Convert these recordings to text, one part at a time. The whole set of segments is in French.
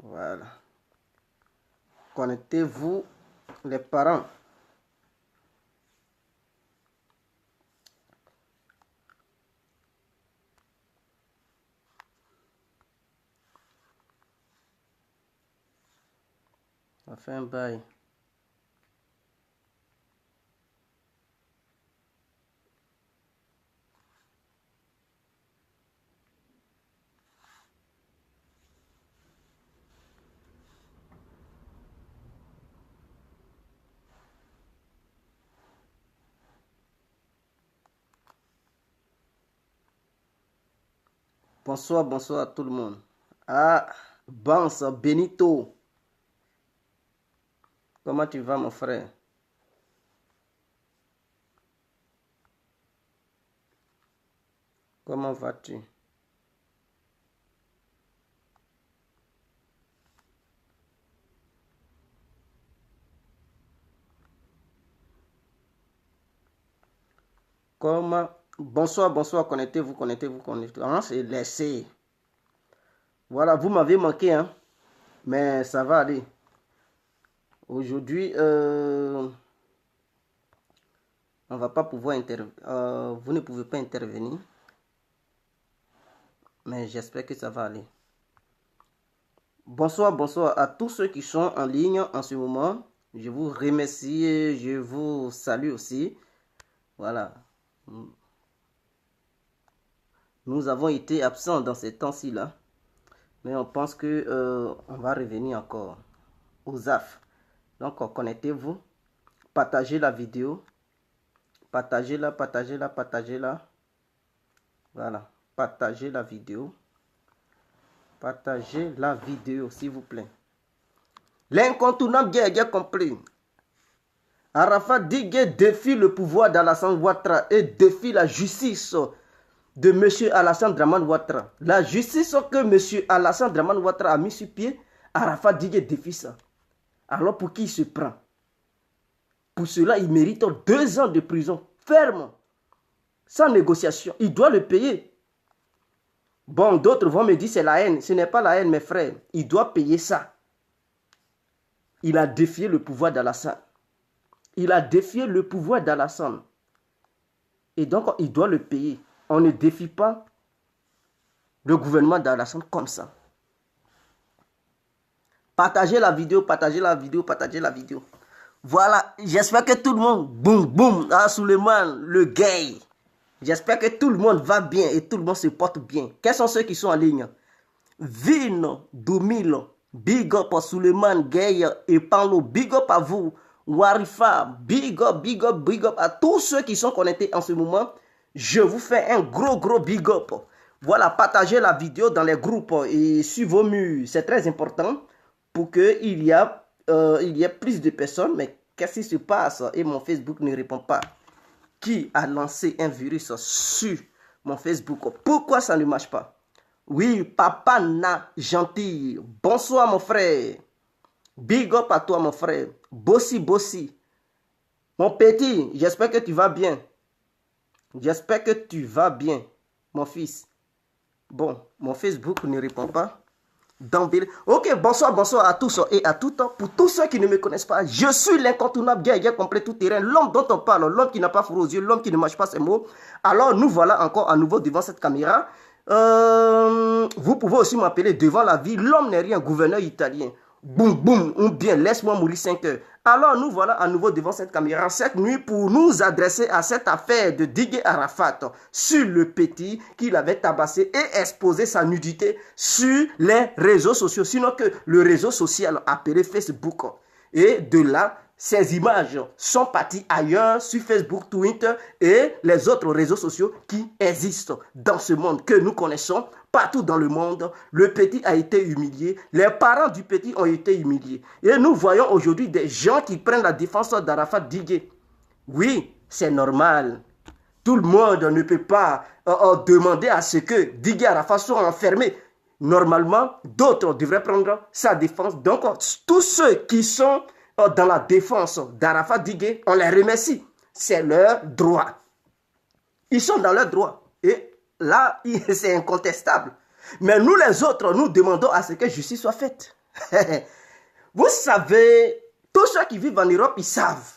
Voilà. Connectez-vous, les parents. On fait un bail. Bonsoir, bonsoir à tout le monde. Ah, Bansa, Benito. Comment tu vas, mon frère? Comment vas-tu? Comment? Bonsoir, bonsoir, connectez-vous, connectez-vous, connectez-vous. Ah, c'est laissé. Voilà, vous m'avez manqué, hein. Mais ça va aller. Aujourd'hui, on va pas pouvoir intervenir. Vous ne pouvez pas intervenir. Mais j'espère que ça va aller. Bonsoir, bonsoir à tous ceux qui sont en ligne en ce moment. Je vous remercie et je vous salue aussi. Voilà. Nous avons été absents dans ces temps-ci là. Mais on pense que on va revenir encore aux AF. Donc connectez-vous. Partagez la vidéo. Partagez-la, partagez-la, partagez-la. Voilà. Partagez la vidéo. Partagez la vidéo, s'il vous plaît. L'incontournable guerre compris. Arafat Digue défie le pouvoir d'Alassane Ouattara et défie la justice de M. Alassane Dramane Ouattara. La justice que M. Alassane Dramane Ouattara a mis sur pied, Arafat Digue défie ça. Alors pour qui il se prend? Pour cela, il mérite 2 ans de prison ferme, sans négociation. Il doit le payer. Bon, d'autres vont me dire c'est la haine. Ce n'est pas la haine, mes frères. Il doit payer ça. Il a défié le pouvoir d'Alassane. Il a défié le pouvoir d'Alassane. Et donc, il doit le payer. On ne défie pas le gouvernement d'Alassane comme ça. Partagez la vidéo, partagez la vidéo, partagez la vidéo. Voilà, j'espère que tout le monde, boum, boum, ah, Suleiman, le gay. J'espère que tout le monde va bien et tout le monde se porte bien. Quels sont ceux qui sont en ligne? Vino, Doumilo, big up à Suleiman, Gay et Paulo, big up à vous. Warifa, big up, big up, big up à tous ceux qui sont connectés en ce moment. Je vous fais un gros big up. Voilà, partagez la vidéo dans les groupes et sur vos murs. C'est très important pour qu'il y ait plus de personnes. Mais qu'est-ce qui se passe? Et mon Facebook ne répond pas. Qui a lancé un virus sur mon Facebook? Pourquoi ça ne marche pas? Oui, Papa Na gentil. Bonsoir mon frère. Big up à toi mon frère. Bossi. Mon petit, j'espère que tu vas bien. J'espère que tu vas bien, mon fils. Bon, mon Facebook ne répond pas. Ok, bonsoir à tous et à toutes. Pour tous ceux qui ne me connaissent pas, je suis l'incontournable guerrier complet tout terrain, l'homme dont on parle, l'homme qui n'a pas froid aux yeux, l'homme qui ne mâche pas ses mots. Alors nous voilà encore à nouveau devant cette caméra. Vous pouvez aussi m'appeler devant la vie, l'homme n'est rien, gouverneur italien. Boum, boum, ou bien laisse-moi mourir 5 heures. Alors nous voilà à nouveau devant cette caméra cette nuit pour nous adresser à cette affaire de Digue Arafat sur le petit qu'il avait tabassé et exposé sa nudité sur les réseaux sociaux. Sinon que le réseau social appelé Facebook. Et de là, ces images sont parties ailleurs sur Facebook, Twitter et les autres réseaux sociaux qui existent dans ce monde que nous connaissons. Partout dans le monde, le petit a été humilié. Les parents du petit ont été humiliés. Et nous voyons aujourd'hui des gens qui prennent la défense d'Arafat Digue. Oui, c'est normal. Tout le monde ne peut pas demander à ce que Digue Arafat soit enfermé. Normalement, d'autres devraient prendre sa défense. Donc, tous ceux qui sont dans la défense d'Arafat Digue, on les remercie. C'est leur droit. Ils sont dans leur droit. Et là, c'est incontestable. Mais nous les autres, nous demandons à ce que justice soit faite. Vous savez, tous ceux qui vivent en Europe, ils savent.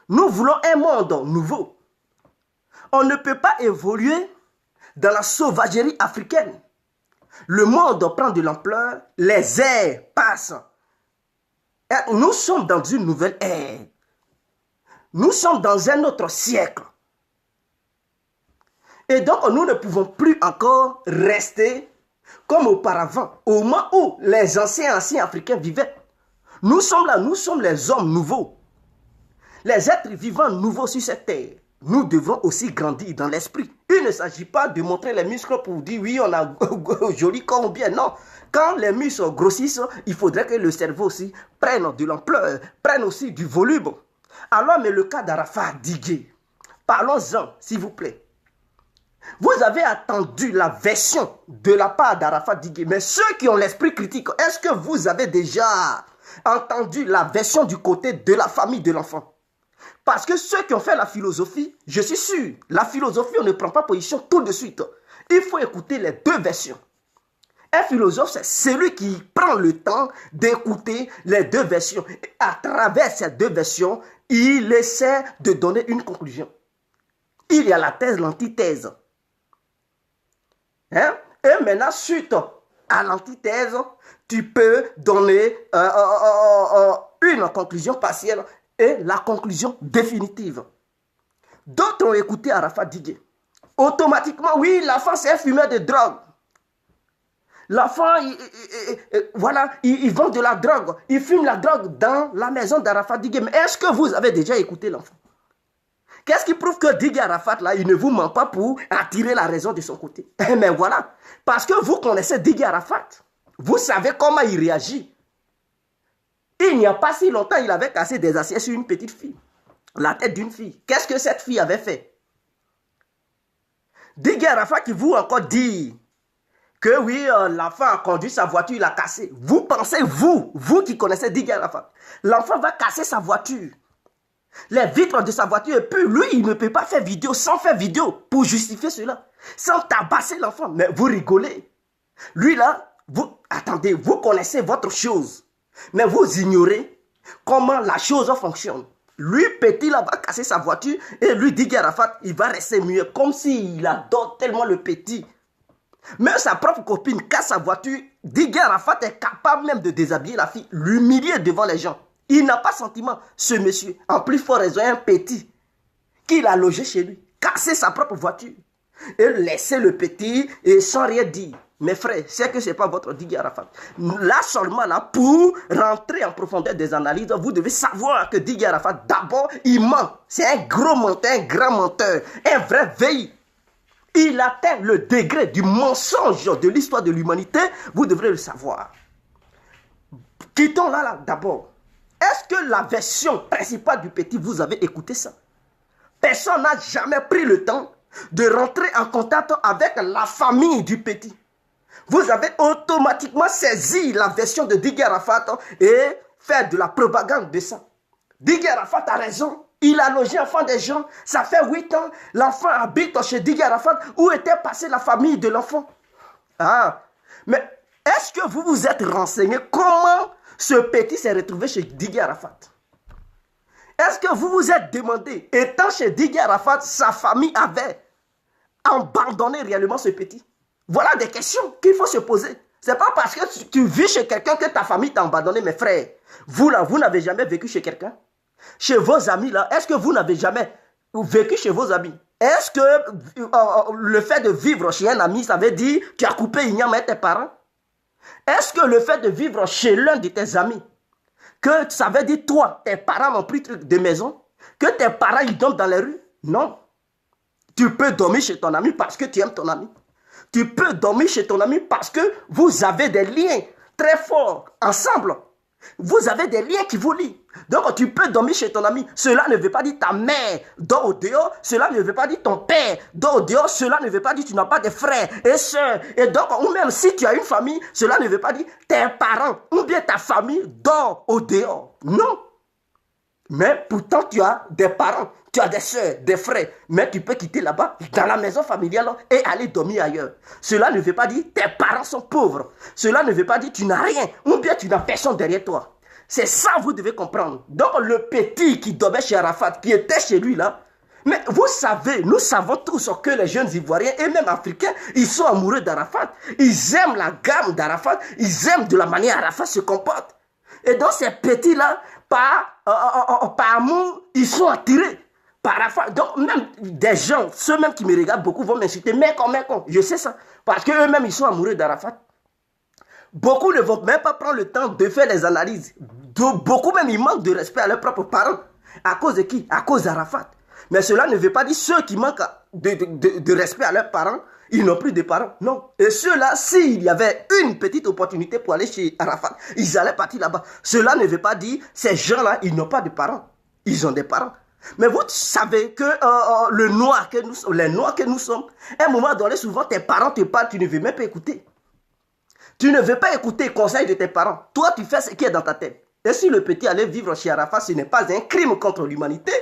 Nous voulons un monde nouveau. On ne peut pas évoluer dans la sauvagerie africaine. Le monde prend de l'ampleur, les ères passent. Et nous sommes dans une nouvelle ère. Nous sommes dans un autre siècle. Et donc, nous ne pouvons plus encore rester comme auparavant, au moment où les anciens africains vivaient. Nous sommes là, nous sommes les hommes nouveaux. Les êtres vivants nouveaux sur cette terre. Nous devons aussi grandir dans l'esprit. Il ne s'agit pas de montrer les muscles pour dire oui, on a joli corps ou bien. Non. Quand les muscles grossissent, il faudrait que le cerveau aussi prenne de l'ampleur, prenne aussi du volume. Alors, mais le cas d'Arafat Digué, parlons-en, s'il vous plaît. Vous avez attendu la version de la part d'Arafat Digué, mais ceux qui ont l'esprit critique, est-ce que vous avez déjà entendu la version du côté de la famille de l'enfant? Parce que ceux qui ont fait la philosophie, je suis sûr, la philosophie, on ne prend pas position tout de suite. Il faut écouter les deux versions. Un philosophe, c'est celui qui prend le temps d'écouter les deux versions. Et à travers ces deux versions, il essaie de donner une conclusion. Il y a la thèse, l'antithèse. Hein? Et maintenant, suite à l'antithèse, tu peux donner une conclusion partielle et la conclusion définitive. D'autres ont écouté Arafat Digué. Automatiquement, oui, l'enfant c'est un fumeur de drogue. L'enfant, voilà, il vend de la drogue. Il fume la drogue dans la maison d'Arafat Digué. Mais est-ce que vous avez déjà écouté l'enfant? Qu'est-ce qui prouve que Digué Arafat, là, il ne vous ment pas pour attirer la raison de son côté? Mais voilà, parce que vous connaissez Digué Arafat. Vous savez comment il réagit. Il n'y a pas si longtemps, il avait cassé des assiettes sur une petite fille. La tête d'une fille. Qu'est-ce que cette fille avait fait? Digué Arafat qui vous encore dit que oui, l'enfant a conduit sa voiture, il a cassé. Vous pensez, vous qui connaissez Digué Arafat, l'enfant va casser sa voiture. Les vitres de sa voiture, et puis lui, il ne peut pas faire vidéo sans faire vidéo pour justifier cela. Sans tabasser l'enfant. Mais vous rigolez. Lui là, attendez, vous connaissez votre chose. Mais vous ignorez comment la chose fonctionne. Lui, petit, là, va casser sa voiture et lui, Digué Arafat, il va rester muet comme s'il adore tellement le petit. Même sa propre copine casse sa voiture, Digué Arafat est capable même de déshabiller la fille, l'humilier devant les gens. Il n'a pas sentiment, ce monsieur, en plus fort raison, un petit, qu'il a logé chez lui, casser sa propre voiture et laisser le petit et sans rien dire. Mes frères, c'est que ce n'est pas votre Digué Arafat. Là seulement, là, pour rentrer en profondeur des analyses, vous devez savoir que Digué Arafat, d'abord, il ment. C'est un gros menteur, un grand menteur, un vrai veille. Il atteint le degré du mensonge de l'histoire de l'humanité. Vous devrez le savoir. Quittons là d'abord. Est-ce que la version principale du petit, vous avez écouté ça? Personne n'a jamais pris le temps de rentrer en contact avec la famille du petit. Vous avez automatiquement saisi la version de Digué Arafat et fait de la propagande de ça. Digué Arafat a raison. Il a logé l'enfant des gens. Ça fait 8 ans. L'enfant habite chez Digué Arafat. Où était passée la famille de l'enfant? Ah, mais est-ce que vous vous êtes renseigné comment ce petit s'est retrouvé chez Digué Arafat? Est-ce que vous vous êtes demandé, étant chez Digué Arafat, sa famille avait abandonné réellement ce petit? Voilà des questions qu'il faut se poser. Ce n'est pas parce que tu vis chez quelqu'un que ta famille t'a abandonné, mes frères. Vous là, vous n'avez jamais vécu chez quelqu'un? Chez vos amis là, est-ce que vous n'avez jamais vécu chez vos amis? Est-ce que le fait de vivre chez un ami, ça veut dire que tu as coupé Ignam avec tes parents? Est-ce que le fait de vivre chez l'un de tes amis, que ça veut dire toi, tes parents n'ont plus de maison, que tes parents ils dorment dans les rues? Non. Tu peux dormir chez ton ami parce que tu aimes ton ami. Tu peux dormir chez ton ami parce que vous avez des liens très forts ensemble. Vous avez des liens qui vous lient. Donc tu peux dormir chez ton ami. Cela ne veut pas dire ta mère dort au dehors. Cela ne veut pas dire ton père dort au dehors. Cela ne veut pas dire que tu n'as pas de frères et sœurs. Et donc, ou même si tu as une famille, cela ne veut pas dire tes parents ou bien ta famille dort au dehors. Non. Mais pourtant, tu as des parents, tu as des soeurs, des frères. Mais tu peux quitter là-bas, dans la maison familiale, et aller dormir ailleurs. Cela ne veut pas dire que tes parents sont pauvres. Cela ne veut pas dire que tu n'as rien, ou bien tu n'as personne derrière toi. C'est ça que vous devez comprendre. Donc le petit qui dormait chez Arafat, qui était chez lui là, mais vous savez, nous savons tous que les jeunes Ivoiriens et même Africains, ils sont amoureux d'Arafat. Ils aiment la gamme d'Arafat, ils aiment de la manière Arafat se comporte. Et donc ces petits-là, par amour, ils sont attirés par Arafat. Donc même des gens, ceux-mêmes qui me regardent beaucoup vont m'insulter, mais comment, je sais ça. Parce qu'eux-mêmes, ils sont amoureux d'Arafat. Beaucoup ne vont même pas prendre le temps de faire les analyses. Beaucoup même, ils manquent de respect à leurs propres parents. À cause de qui? À cause d'Arafat. Mais cela ne veut pas dire ceux qui manquent de respect à leurs parents, ils n'ont plus de parents. Non. Et ceux-là, s'il y avait une petite opportunité pour aller chez Arafat, ils allaient partir là-bas. Cela ne veut pas dire ces gens-là, ils n'ont pas de parents. Ils ont des parents. Mais vous savez que les noirs que nous sommes, à un moment donné, souvent tes parents te parlent, tu ne veux même pas écouter. Tu ne veux pas écouter les conseils de tes parents. Toi, tu fais ce qui est dans ta tête. Et si le petit allait vivre chez Arafat, ce n'est pas un crime contre l'humanité.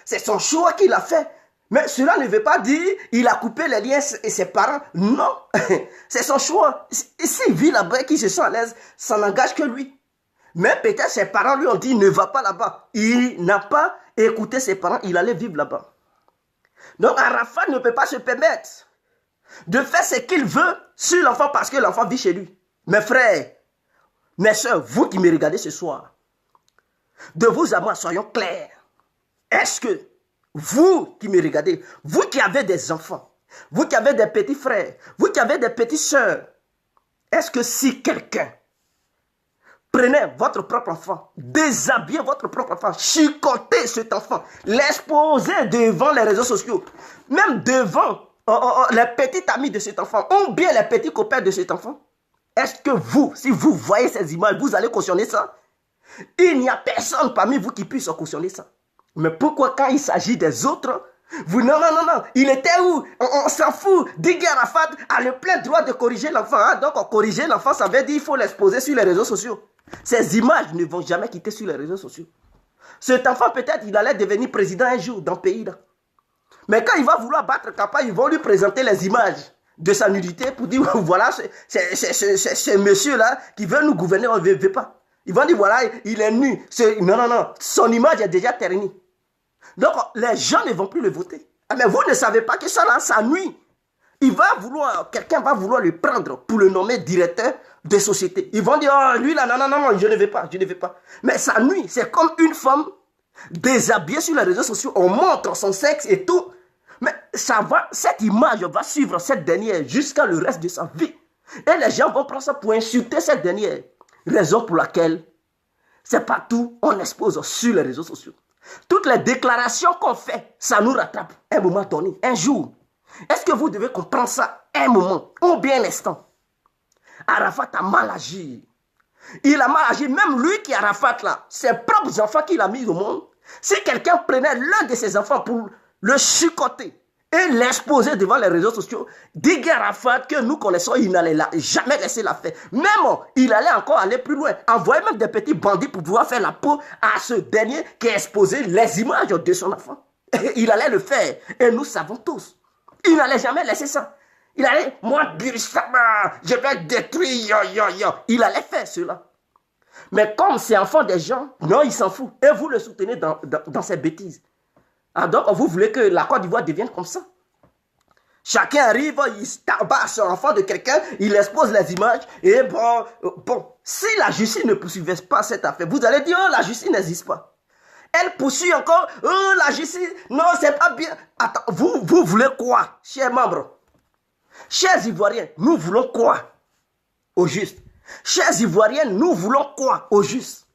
C'est son choix qu'il a fait. Mais cela ne veut pas dire qu'il a coupé les liens et ses parents. Non. C'est son choix. S'il vit là-bas et qu'il se sent à l'aise, ça n'engage que lui. Mais peut-être ses parents lui ont dit ne va pas là-bas. Il n'a pas écouté ses parents. Il allait vivre là-bas. Donc Arafat ne peut pas se permettre de faire ce qu'il veut sur l'enfant parce que l'enfant vit chez lui. Mes frères, mes soeurs, vous qui me regardez ce soir, de vous à moi, soyons clairs. Est-ce que vous qui me regardez, vous qui avez des enfants, vous qui avez des petits frères, vous qui avez des petites soeurs, est-ce que si quelqu'un prenait votre propre enfant, déshabillez votre propre enfant, chicotez cet enfant, l'exposez devant les réseaux sociaux, même devant les petits amis de cet enfant, ou bien les petits copains de cet enfant, est-ce que vous, si vous voyez ces images, vous allez cautionner ça? Il n'y a personne parmi vous qui puisse cautionner ça. Mais pourquoi quand il s'agit des autres, vous, non, il était où? On s'en fout. Didier Arafat a le plein droit de corriger l'enfant. Hein? Donc corriger l'enfant, ça veut dire qu'il faut l'exposer sur les réseaux sociaux. Ces images ne vont jamais quitter sur les réseaux sociaux. Cet enfant, peut-être, il allait devenir président un jour dans le pays là. Mais quand il va vouloir battre campagne, ils vont lui présenter les images de sa nudité pour dire, voilà, c'est monsieur-là qui veut nous gouverner, on ne veut pas. Ils vont dire, voilà, il est nu. Non, son image est déjà ternie. Donc, les gens ne vont plus le voter. Mais vous ne savez pas que ça, là, ça nuit. Quelqu'un va vouloir le prendre pour le nommer directeur de société. Ils vont dire, oh, lui là, non, je ne vais pas. Mais ça nuit. C'est comme une femme déshabillée sur les réseaux sociaux. On montre son sexe et tout. Mais cette image va suivre cette dernière jusqu'à le reste de sa vie. Et les gens vont prendre ça pour insulter cette dernière. Raison pour laquelle, c'est partout, on expose sur les réseaux sociaux. Toutes les déclarations qu'on fait, ça nous rattrape un moment donné, un jour. Est-ce que vous devez comprendre ça un moment ou bien un instant? Arafat a mal agi. Il a mal agi, même lui qui est Arafat là, ses propres enfants qu'il a mis au monde. Si quelqu'un prenait l'un de ses enfants pour le chicoter et l'exposer devant les réseaux sociaux, Didier Arafat que nous connaissons, il n'allait jamais laisser la faire. Même, il allait encore aller plus loin. Envoyer même des petits bandits pour pouvoir faire la peau à ce dernier qui a exposé les images de son enfant. Il allait le faire. Et nous savons tous. Il n'allait jamais laisser ça. Il allait, moi, Birisama, je vais détruire, Il allait faire cela. Mais comme c'est enfant des gens, non, il s'en fout. Et vous le soutenez dans ces bêtises. Ah, donc, vous voulez que la Côte d'Ivoire devienne comme ça? Chacun arrive, il tabasse son enfant de quelqu'un, il expose les images, et bon, si la justice ne poursuivait pas cette affaire, vous allez dire, oh, la justice n'existe pas. Elle poursuit encore, oh, la justice, non, c'est pas bien. Attends, vous voulez quoi, chers membres? Chers Ivoiriens, nous voulons quoi au juste? Chers Ivoiriens, nous voulons quoi au juste?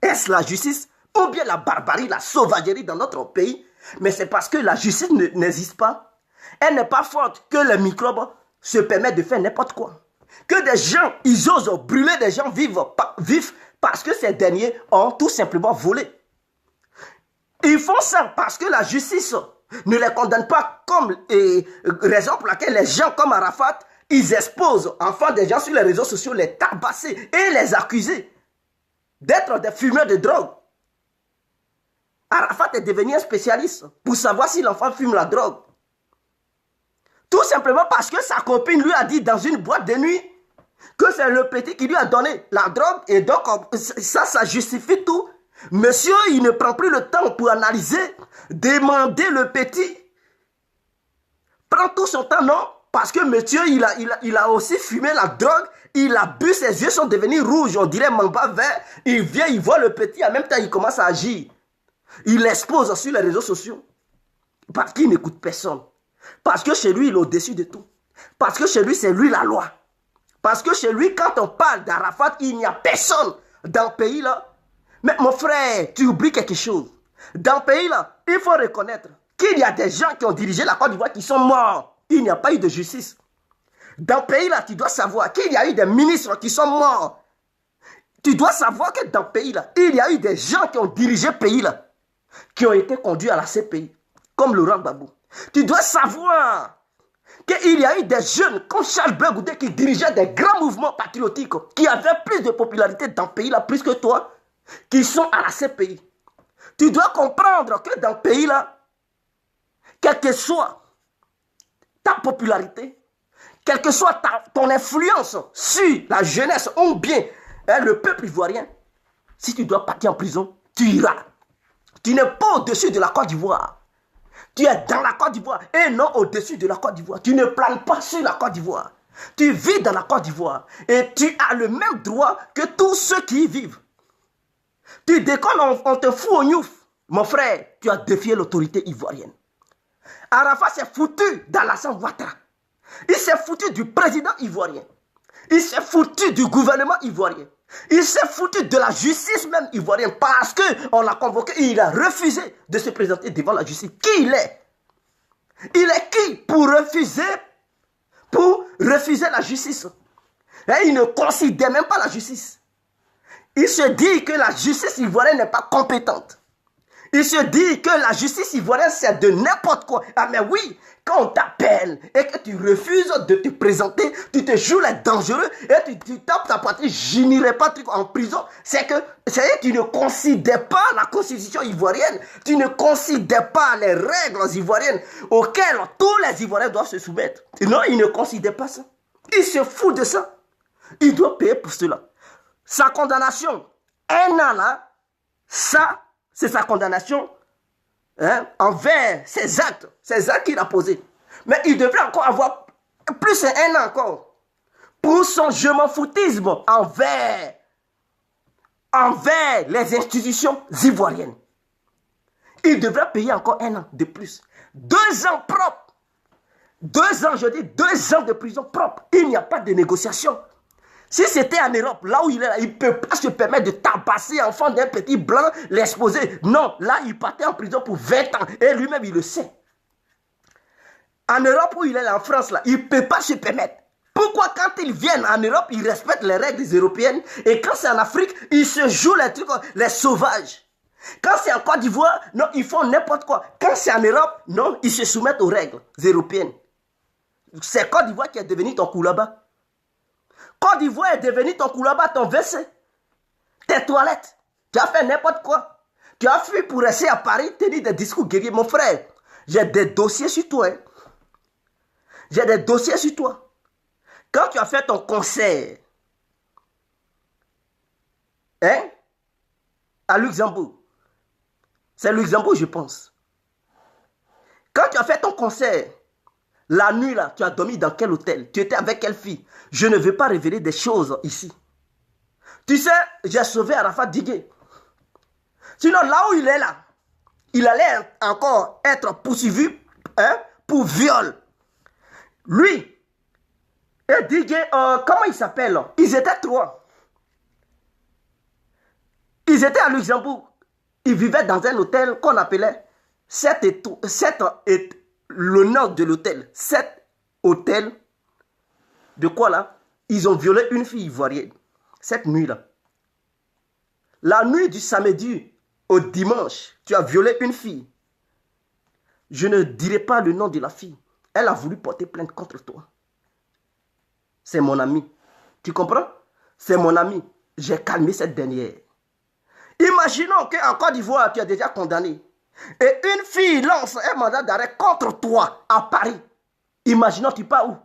Est-ce la justice ou bien la barbarie, la sauvagerie dans notre pays? Mais c'est parce que la justice n'existe pas. Elle n'est pas forte que les microbes se permettent de faire n'importe quoi. Que des gens, ils osent brûler des gens vifs parce que ces derniers ont tout simplement volé. Ils font ça parce que la justice ne les condamne pas comme raison pour laquelle les gens comme Arafat, ils exposent enfants des gens sur les réseaux sociaux, les tabasser et les accuser d'être des fumeurs de drogue. Arafat est devenu un spécialiste pour savoir si l'enfant fume la drogue. Tout simplement parce que sa copine lui a dit dans une boîte de nuit que c'est le petit qui lui a donné la drogue. Et donc, ça justifie tout. Monsieur, il ne prend plus le temps pour analyser, demander le petit. Prend tout son temps, non? Parce que monsieur, il a aussi fumé la drogue. Il a bu, ses yeux sont devenus rouges. On dirait mamba vert. Il vient, il voit le petit. En même temps, il commence à agir. Il l'expose sur les réseaux sociaux. Parce qu'il n'écoute personne. Parce que chez lui, il est au-dessus de tout. Parce que chez lui, c'est lui la loi. Parce que chez lui, quand on parle d'Arafat, il n'y a personne dans le pays-là. Mais mon frère, tu oublies quelque chose. Dans le pays-là, il faut reconnaître qu'il y a des gens qui ont dirigé la Côte d'Ivoire qui sont morts. Il n'y a pas eu de justice. Dans le pays-là, tu dois savoir qu'il y a eu des ministres qui sont morts. Tu dois savoir que dans le pays-là, il y a eu des gens qui ont dirigé le pays-là, qui ont été conduits à la CPI, comme Laurent Gbagbo. Tu dois savoir qu'il y a eu des jeunes comme Charles Blé Goudé qui dirigeaient des grands mouvements patriotiques, qui avaient plus de popularité dans le pays-là, plus que toi, qui sont à la CPI. Tu dois comprendre que dans le pays-là, quelle que soit ta popularité, quelle que soit ton influence sur la jeunesse ou bien le peuple ivoirien, si tu dois partir en prison, tu iras. Tu n'es pas au-dessus de la Côte d'Ivoire. Tu es dans la Côte d'Ivoire et non au-dessus de la Côte d'Ivoire. Tu ne planes pas sur la Côte d'Ivoire. Tu vis dans la Côte d'Ivoire et tu as le même droit que tous ceux qui y vivent. Tu décolles, on te fout au gnouf. Mon frère, tu as défié l'autorité ivoirienne. Arafat s'est foutu d'Alassane Ouattara. Il s'est foutu du président ivoirien. Il s'est foutu du gouvernement ivoirien. Il s'est foutu de la justice même ivoirienne parce qu'on l'a convoqué et il a refusé de se présenter devant la justice. Qui il est? Il est qui pour refuser la justice? Et il ne considère même pas la justice. Il se dit que la justice ivoirienne n'est pas compétente. Il se dit que la justice ivoirienne, c'est de n'importe quoi. Ah mais oui, quand on t'appelle et que tu refuses de te présenter, tu te joues les dangereux et tu tapes ta patrie, je n'irai pas en prison. C'est que tu ne considères pas la constitution ivoirienne, tu ne considères pas les règles ivoiriennes auxquelles tous les Ivoiriens doivent se soumettre. Non, il ne considère pas ça. Il se fout de ça. Il doit payer pour cela. Sa condamnation, un an là, ça, c'est sa condamnation envers ses actes qu'il a posés. Mais il devrait encore avoir plus d'un an encore pour son je m'en foutisme envers les institutions ivoiriennes. Il devrait payer encore un an de plus. 2 ans propres. 2 ans, je dis 2 ans de prison propre. Il n'y a pas de négociation. Si c'était en Europe, là où il est, là, il ne peut pas se permettre de tabasser enfant d'un petit blanc, l'exposer. Non, là, il partait en prison pour 20 ans. Et lui-même, il le sait. En Europe où il est, là, en France, là, il ne peut pas se permettre. Pourquoi quand ils viennent en Europe, ils respectent les règles européennes et quand c'est en Afrique, ils se jouent les trucs, les sauvages. Quand c'est en Côte d'Ivoire, non, ils font n'importe quoi. Quand c'est en Europe, non, ils se soumettent aux règles européennes. C'est Côte d'Ivoire qui est devenu ton coup là-bas. Côte d'Ivoire est devenu ton couloir, ton WC, tes toilettes. Tu as fait n'importe quoi. Tu as fui pour rester à Paris, tenir des discours guerriers. Mon frère, j'ai des dossiers sur toi. Hein. J'ai des dossiers sur toi. Quand tu as fait ton concert, hein, à Luxembourg, c'est Luxembourg, je pense. Quand tu as fait ton concert, la nuit, là, tu as dormi dans quel hôtel? Tu étais avec quelle fille? Je ne veux pas révéler des choses ici. Tu sais, j'ai sauvé Arafat Digué. Sinon, là où il est là, il allait encore être poursuivi pour viol. Lui et Digué, comment il s'appelle? Ils étaient 3. Ils étaient à Luxembourg. Ils vivaient dans un hôtel qu'on appelait 7 et le nom de l'hôtel, 7 hôtels. De quoi là? Ils ont violé une fille ivoirienne. Cette nuit-là. La nuit du samedi au dimanche, tu as violé une fille. Je ne dirai pas le nom de la fille. Elle a voulu porter plainte contre toi. C'est mon ami. Tu comprends? C'est mon ami. J'ai calmé cette dernière. Imaginons qu'en Côte d'Ivoire, tu es déjà condamné. Et une fille lance un mandat d'arrêt contre toi à Paris. Imaginons, tu pars où?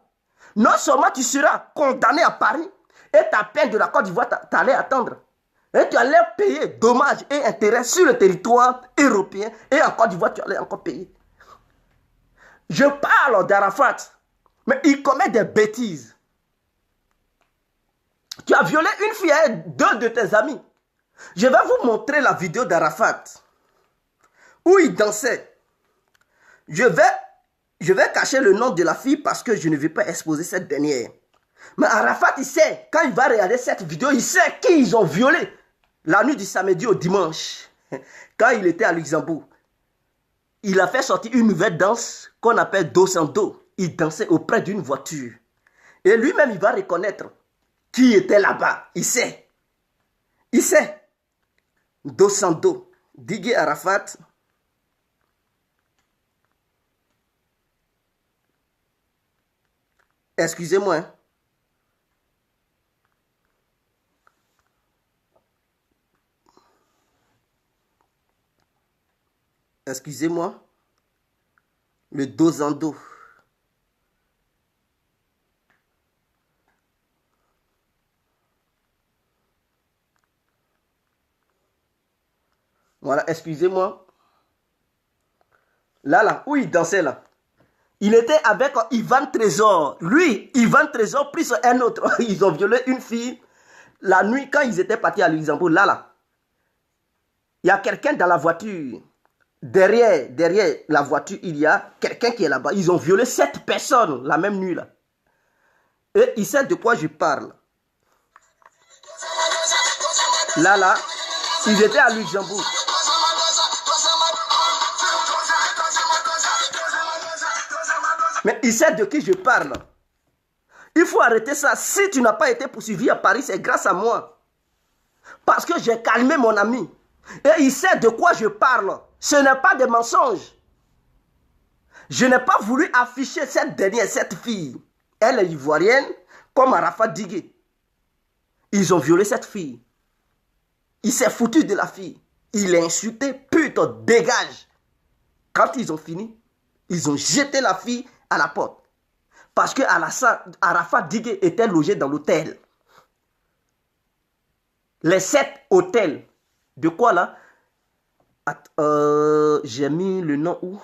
Non seulement tu seras condamné à Paris, et ta peine de la Côte d'Ivoire t'allait attendre. Et tu allais payer dommages et intérêts sur le territoire européen. Et en Côte d'Ivoire, tu allais encore payer. Je parle d'Arafat, mais il commet des bêtises. Tu as violé une fille et deux de tes amis. Je vais vous montrer la vidéo d'Arafat où il dansait. Je vais cacher le nom de la fille parce que je ne vais pas exposer cette dernière. Mais Arafat, il sait, quand il va regarder cette vidéo, il sait qui ils ont violé la nuit du samedi au dimanche. Quand il était à Luxembourg, il a fait sortir une nouvelle danse qu'on appelle dos en dos. Il dansait auprès d'une voiture. Et lui-même, il va reconnaître qui était là-bas. Il sait. Il sait. Dos en dos. Digue Arafat. Excusez-moi. Hein. Excusez-moi. Le dos en dos. Voilà, excusez-moi. Là, où il dansait là. Il était avec Ivan Trésor. Lui, Ivan Trésor, plus un autre. Ils ont violé une fille la nuit quand ils étaient partis à Luxembourg. Là. Il y a quelqu'un dans la voiture. Derrière la voiture, il y a quelqu'un qui est là-bas. Ils ont violé 7 personnes la même nuit là. Et il sait de quoi je parle. Là, ils étaient à Luxembourg. Mais il sait de qui je parle. Il faut arrêter ça. Si tu n'as pas été poursuivi à Paris, c'est grâce à moi. Parce que j'ai calmé mon ami. Et il sait de quoi je parle. Ce n'est pas des mensonges. Je n'ai pas voulu afficher cette fille. Elle est ivoirienne, comme Arafat Digue. Ils ont violé cette fille. Il s'est foutu de la fille. Il l'a insulté. Putain, dégage. Quand ils ont fini, ils ont jeté la fille à la porte. Parce que Arafat Digue était logé dans l'hôtel. Les 7 hôtels. De quoi là? J'ai mis le nom où?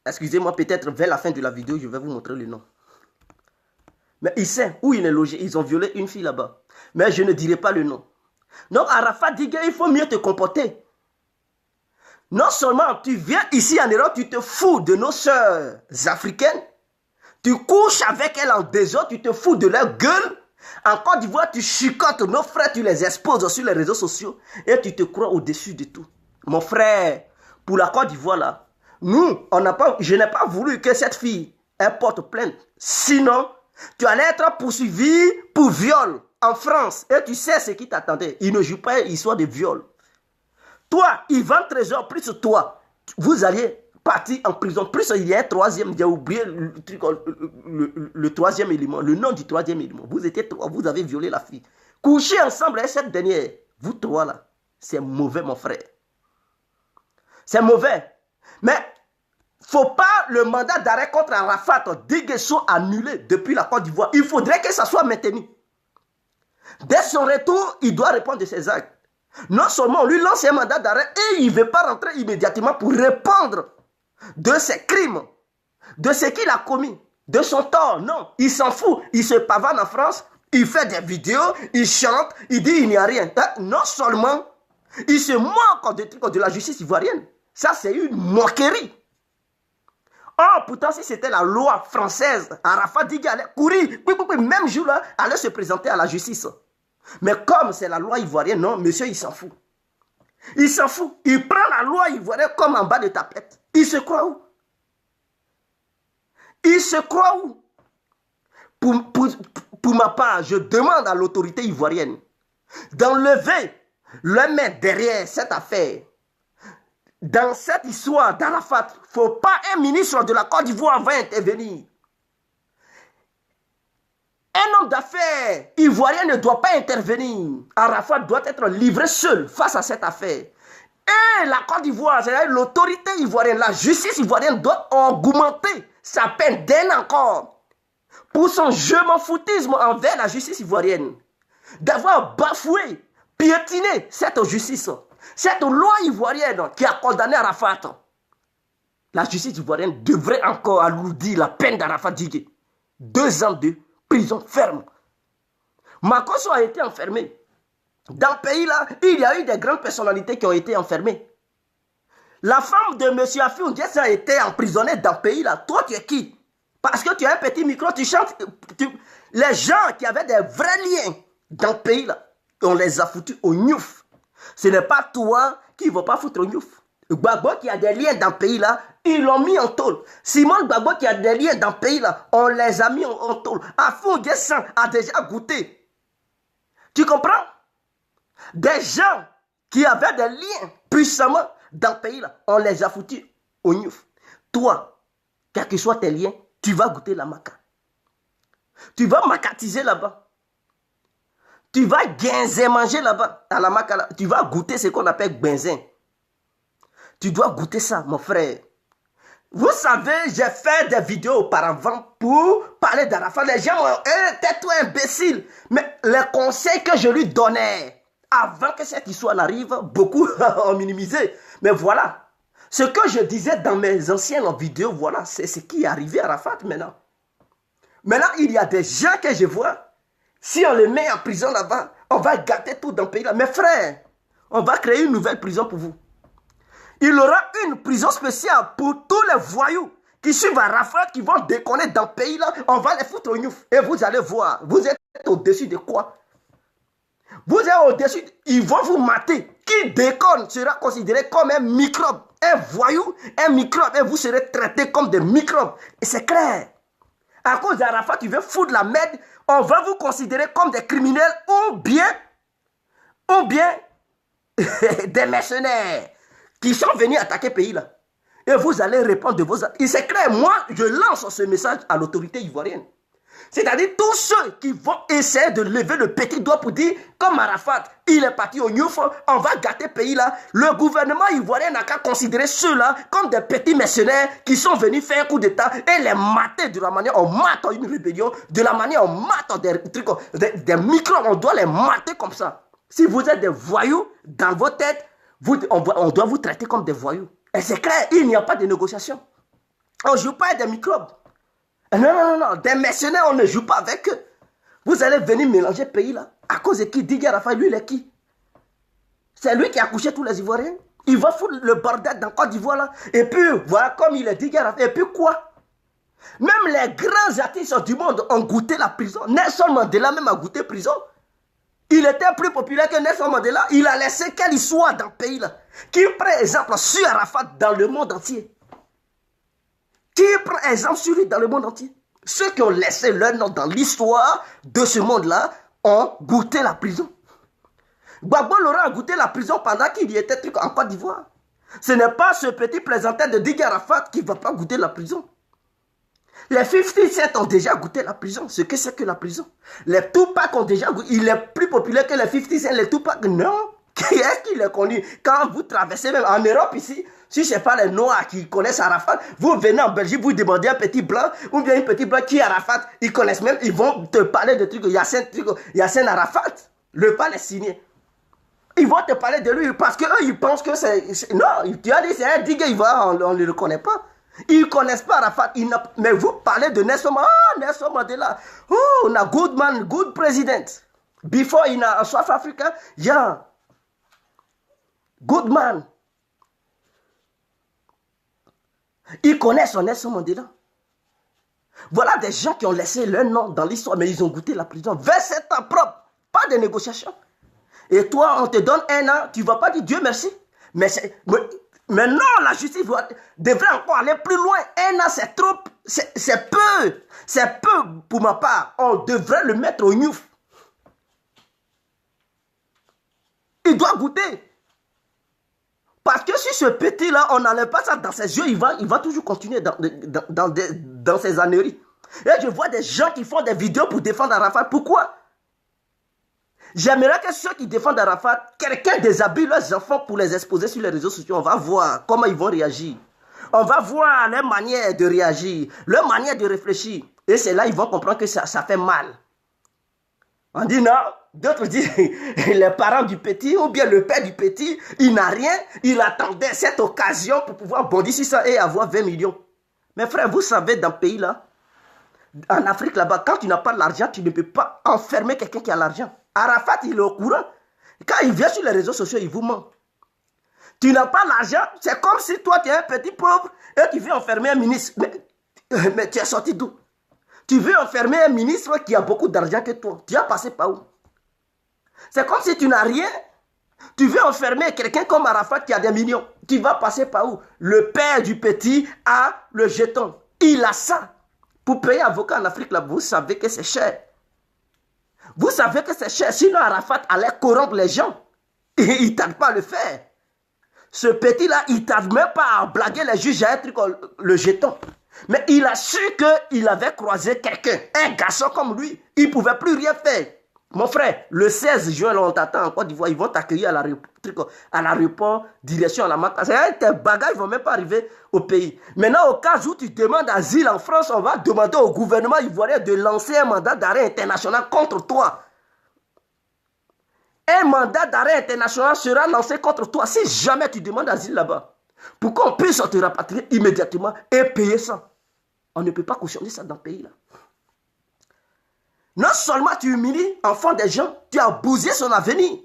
Excusez-moi, peut-être vers la fin de la vidéo, je vais vous montrer le nom. Mais il sait où il est logé. Ils ont violé une fille là-bas. Mais je ne dirai pas le nom. Donc Arafat Digue, il faut mieux te comporter. Non seulement tu viens ici en Europe, tu te fous de nos sœurs africaines. Tu couches avec elles en désordre, tu te fous de leur gueule. En Côte d'Ivoire, tu chicotes nos frères, tu les exposes sur les réseaux sociaux et tu te crois au-dessus de tout. Mon frère, pour la Côte d'Ivoire là, je n'ai pas voulu que cette fille porte plainte. Sinon, tu allais être poursuivi pour viol en France. Et tu sais ce qui t'attendait. Il ne joue pas une histoire de viol. Toi, Ivan Trésor, plus toi, vous alliez partir en prison. Plus il y a un troisième, j'ai oublié le troisième élément, le nom du troisième élément. Vous étiez trois, vous avez violé la fille. Couchez ensemble avec cette dernière. Vous trois là, c'est mauvais mon frère. C'est mauvais. Mais faut pas le mandat d'arrêt contre Arafat Digue soit annulé depuis la Côte d'Ivoire. Il faudrait que ça soit maintenu. Dès son retour, il doit répondre de ses actes. Non seulement on lui lance un mandat d'arrêt et il ne veut pas rentrer immédiatement pour répondre de ses crimes, de ce qu'il a commis, de son tort. Non, il s'en fout. Il se pavane en France, il fait des vidéos, il chante, il dit il n'y a rien. Non seulement, il se moque de la justice ivoirienne. Ça, c'est une moquerie. Or, pourtant, si c'était la loi française, Arafat Digue allait courir, même jour-là, allait se présenter à la justice. Mais comme c'est la loi ivoirienne, non, monsieur, il s'en fout. Il s'en fout. Il prend la loi ivoirienne comme en bas de ta tête. Il se croit où? Il se croit où? Pour ma part, je demande à l'autorité ivoirienne d'enlever le main derrière cette affaire. Dans cette histoire d'Arafat, il ne faut pas un ministre de la Côte d'Ivoire va intervenir. Un homme d'affaires ivoirien ne doit pas intervenir. Arafat doit être livré seul face à cette affaire. Et la Côte d'Ivoire, c'est-à-dire l'autorité ivoirienne, la justice ivoirienne doit augmenter sa peine d'un encore pour son je m'en foutisme envers la justice ivoirienne. D'avoir bafoué, piétiné cette justice, cette loi ivoirienne qui a condamné Arafat. La justice ivoirienne devrait encore alourdir la peine d'Arafat Diégué. 2 ans de prison ferme. Makosso a été enfermé. Dans le pays-là, il y a eu des grandes personnalités qui ont été enfermées. La femme de M. Affi N'Guessan a été emprisonnée dans le pays-là. Toi, tu es qui? Parce que tu as un petit micro, tu chantes. Les gens qui avaient des vrais liens dans le pays-là, on les a foutus au gnouf. Ce n'est pas toi qui ne vas pas foutre au gnouf. Gbagbo qui a des liens dans le pays-là, ils l'ont mis en tôle. Simon Gbagbo qui a des liens dans le pays-là, on les a mis en tôle. Affi N'Guessan a déjà goûté. Tu comprends? Des gens qui avaient des liens puissamment dans le pays-là, on les a foutus au gnouf. Toi, quels que soient tes liens, tu vas goûter la maca. Tu vas macatiser là-bas. Tu vas guinzer manger là-bas, à la maca. Là. Tu vas goûter ce qu'on appelle benzin. Tu dois goûter ça, mon frère. Vous savez, j'ai fait des vidéos auparavant pour parler d'Arafat. Les gens ont tais-toi imbécile. Mais les conseils que je lui donnais avant que cette histoire n'arrive, beaucoup ont minimisé. Mais voilà, ce que je disais dans mes anciennes vidéos, voilà, c'est ce qui est arrivé à Arafat maintenant. Maintenant, il y a des gens que je vois, si on les met en prison là-bas, on va gâter tout dans le pays là. Mes frères, on va créer une nouvelle prison pour vous. Il y aura une prison spéciale pour tous les voyous qui suivent Arafat, qui vont déconner dans le pays là. On va les foutre au gnouf. Et vous allez voir, vous êtes au-dessus de quoi? Vous êtes au-dessus, ils vont vous mater. Qui déconne sera considéré comme un microbe. Un voyou, un microbe. Et vous serez traité comme des microbes. Et c'est clair. À cause d'Arafat, tu veux foutre la merde. On va vous considérer comme des criminels ou bien des mercenaires qui sont venus attaquer le pays là. Et vous allez répondre de vos actes. Et c'est clair, moi, je lance ce message à l'autorité ivoirienne. C'est-à-dire tous ceux qui vont essayer de lever le petit doigt pour dire, comme Arafat, il est parti au Niouf, on va gâter le pays là. Le gouvernement ivoirien n'a qu'à considérer ceux-là comme des petits mercenaires qui sont venus faire un coup d'État et les mater de la manière on mate une rébellion, de la manière on mate des trucs, des microbes, on doit les mater comme ça. Si vous êtes des voyous, dans vos têtes, on doit vous traiter comme des voyous. Et c'est clair, il n'y a pas de négociation. On ne joue pas avec des microbes. Non. Des mercenaires, on ne joue pas avec eux. Vous allez venir mélanger le pays là. À cause de qui? Didier Arafat, lui, il est qui? C'est lui qui a couché tous les Ivoiriens. Il va foutre le bordel dans Côte d'Ivoire là. Et puis, voilà comme il est Didier Arafat. Et puis quoi? Même les grands artistes du monde ont goûté la prison. Nelson Mandela même a goûté la prison. Il était plus populaire que Nelson Mandela. Il a laissé quelle histoire dans le pays là? Qui prend exemple sur Arafat dans le monde entier? Qui prend exemple sur lui dans le monde entier? Ceux qui ont laissé leur nom dans l'histoire de ce monde-là ont goûté la prison. Gbagbo Laurent a goûté la prison pendant qu'il y était en Côte d'Ivoire. Ce n'est pas ce petit plaisantin de Didier Arafat qui ne va pas goûter la prison. Les 50 Cent ont déjà goûté la prison. Ce que c'est que la prison. Les Tupac ont déjà goûté. Il est plus populaire que les 50 Cent. Les Tupac, non. Qui est-ce qui les connu? Quand vous traversez même en Europe ici, si ce n'est pas les Noirs qui connaissent Arafat, vous venez en Belgique, vous demandez un petit blanc ou bien une petite blanc qui est Arafat. Ils connaissent même, ils vont te parler de trucs. Yassine Arafat, le Palestinien. Ils vont te parler de lui parce qu'eux, ils pensent que c'est... Non, tu as dit c'est un digue ivoirien, on ne le reconnaît pas. Ils ne connaissent pas Arafat. Mais vous parlez de Nelson Mandela. Oh, Nelson Mandela. Oh, on a good man, good president. Before in South Africa, yeah. Good man. Ils connaissent Nelson Mandela. Voilà des gens qui ont laissé leur nom dans l'histoire, mais ils ont goûté la prison. 27 ans propre. Pas de négociation. Et toi, on te donne 1 an, tu ne vas pas dire Dieu merci. Mais non, la justice devrait encore aller plus loin. 1 an, c'est trop. C'est peu. C'est peu pour ma part. On devrait le mettre au gnouf. Il doit goûter. Parce que si ce petit-là, on n'enlève pas ça dans ses yeux, il va toujours continuer dans ses âneries. Et je vois des gens qui font des vidéos pour défendre Arafat. Pourquoi? J'aimerais que ceux qui défendent Arafat, quelqu'un déshabille leurs enfants pour les exposer sur les réseaux sociaux. On va voir comment ils vont réagir. On va voir leur manière de réagir, leur manière de réfléchir. Et c'est là qu'ils vont comprendre que ça fait mal. On dit non, d'autres disent les parents du petit ou bien le père du petit, il n'a rien, il attendait cette occasion pour pouvoir bondir sur ça et avoir 20 millions. Mais frère, vous savez, dans le pays là, en Afrique là-bas, quand tu n'as pas l'argent, tu ne peux pas enfermer quelqu'un qui a l'argent. Arafat, il est au courant. Quand il vient sur les réseaux sociaux, il vous ment. Tu n'as pas l'argent, c'est comme si toi, tu es un petit pauvre et tu veux enfermer un ministre. Mais tu es sorti d'où? Tu veux enfermer un ministre qui a beaucoup d'argent que toi. Tu as passé par où? C'est comme si tu n'as rien. Tu veux enfermer quelqu'un comme Arafat qui a des millions. Tu vas passer par où? Le père du petit a le jeton. Il a ça. Pour payer avocat en Afrique, là, vous savez que c'est cher. Vous savez que c'est cher. Sinon, Arafat allait corrompre les gens. Il ne tarde pas à le faire. Ce petit-là, il ne tarde même pas à blaguer les juges à un truc, le jeton. Mais il a su qu'il avait croisé quelqu'un, un garçon comme lui. Il ne pouvait plus rien faire. Mon frère, le 16 juin, on t'attend en Côte d'Ivoire. Ils vont t'accueillir à l'aéroport, direction à la Maka. Tes bagages ne vont même pas arriver au pays. Maintenant, au cas où tu demandes asile en France, on va demander au gouvernement ivoirien de lancer un mandat d'arrêt international contre toi. Un mandat d'arrêt international sera lancé contre toi si jamais tu demandes asile là-bas. Pour qu'on puisse te rapatrier immédiatement et payer ça. On ne peut pas cautionner ça dans le pays là. Non seulement tu humilies enfant des gens, tu as bousillé son avenir.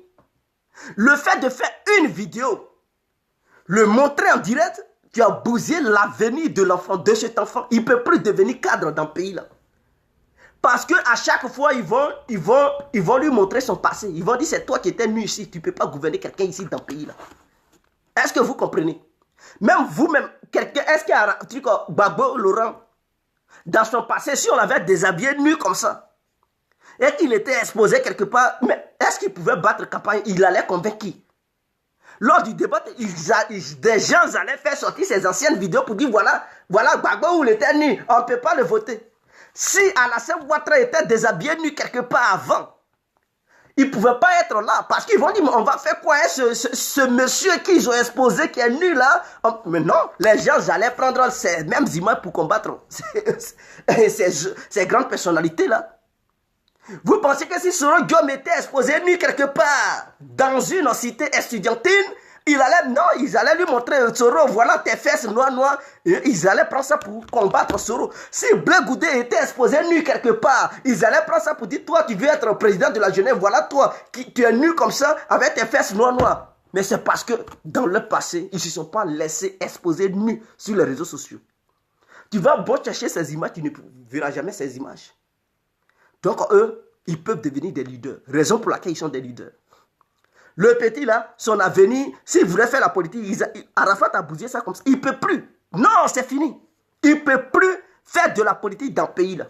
Le fait de faire une vidéo, le montrer en direct, tu as bousillé l'avenir de l'enfant, de cet enfant. Il ne peut plus devenir cadre dans le pays là. Parce qu'à chaque fois, ils vont lui montrer son passé. Ils vont dire, c'est toi qui étais nu ici. Tu ne peux pas gouverner quelqu'un ici dans le pays là. Est-ce que vous comprenez? Même vous-même, quelqu'un, est-ce qu'il y a un truc, Gbagbo Laurent, dans son passé, si on l'avait déshabillé nu comme ça, et qu'il était exposé quelque part, mais est-ce qu'il pouvait battre campagne? Il allait convaincre qui? Lors du débat, des gens allaient faire sortir ses anciennes vidéos pour dire, voilà Gbagbo où il était nu, on ne peut pas le voter. Si Alassane Ouattara était déshabillé nu quelque part avant, il ne pouvait pas être là. Parce qu'ils vont dire, on va faire quoi hein, ce monsieur qu'ils ont exposé qui est nu là? Mais non, les gens allaient prendre ces mêmes images pour combattre ces grandes personnalités là. Vous pensez que si Soro Diom était exposé nu quelque part dans une cité estudiantine, ils allaient lui montrer Soro, voilà tes fesses noires. Ils allaient prendre ça pour combattre Soro. Si Blé Goudé était exposé nu quelque part, ils allaient prendre ça pour dire, toi tu veux être président de la Genève, voilà toi, tu es nu comme ça avec tes fesses noires. Mais c'est parce que dans le passé, ils ne se sont pas laissés exposer nus sur les réseaux sociaux. Tu vas bon chercher ces images, tu ne verras jamais ces images. Donc eux, ils peuvent devenir des leaders. Raison pour laquelle ils sont des leaders. Le petit là, son avenir, s'il voulait faire la politique, Arafat a bousillé ça comme ça. Il ne peut plus. Non, c'est fini. Il ne peut plus faire de la politique dans le pays là.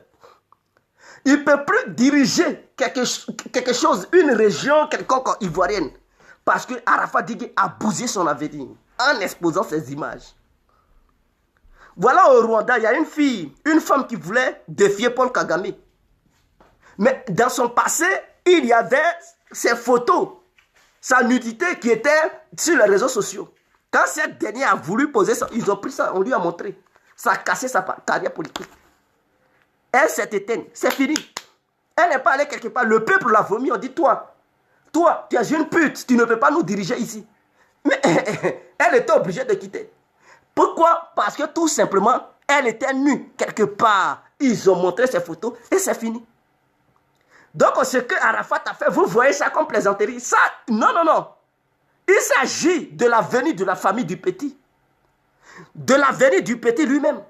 Il ne peut plus diriger quelque chose, une région quelconque ivoirienne. Parce que Arafat Digue a bousillé son avenir en exposant ces images. Voilà au Rwanda, il y a une femme qui voulait défier Paul Kagame. Mais dans son passé, il y avait ses photos, sa nudité qui était sur les réseaux sociaux. Quand cette dernière a voulu poser ça, ils ont pris ça, on lui a montré. Ça a cassé sa carrière politique. Elle s'est éteinte, c'est fini. Elle n'est pas allée quelque part. Le peuple l'a vomi, on dit toi, tu es une pute, tu ne peux pas nous diriger ici. Mais elle était obligée de quitter. Pourquoi? Parce que tout simplement, elle était nue quelque part. Ils ont montré ses photos et c'est fini. Donc, ce que Arafat a fait, vous voyez ça comme plaisanterie. Ça, non. Il s'agit de l'avenir de la famille du petit. De l'avenir du petit lui-même.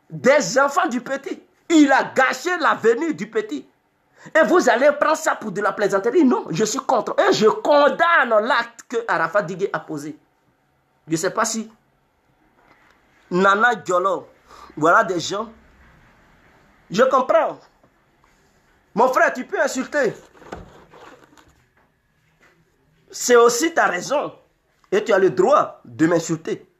Des enfants du petit. Il a gâché l'avenir du petit. Et vous allez prendre ça pour de la plaisanterie? Non, je suis contre. Et je condamne l'acte que Arafat Digue a posé. Je ne sais pas si Nana Diolo, voilà des gens. Je comprends. Mon frère, tu peux insulter. C'est aussi ta raison. Et tu as le droit de m'insulter.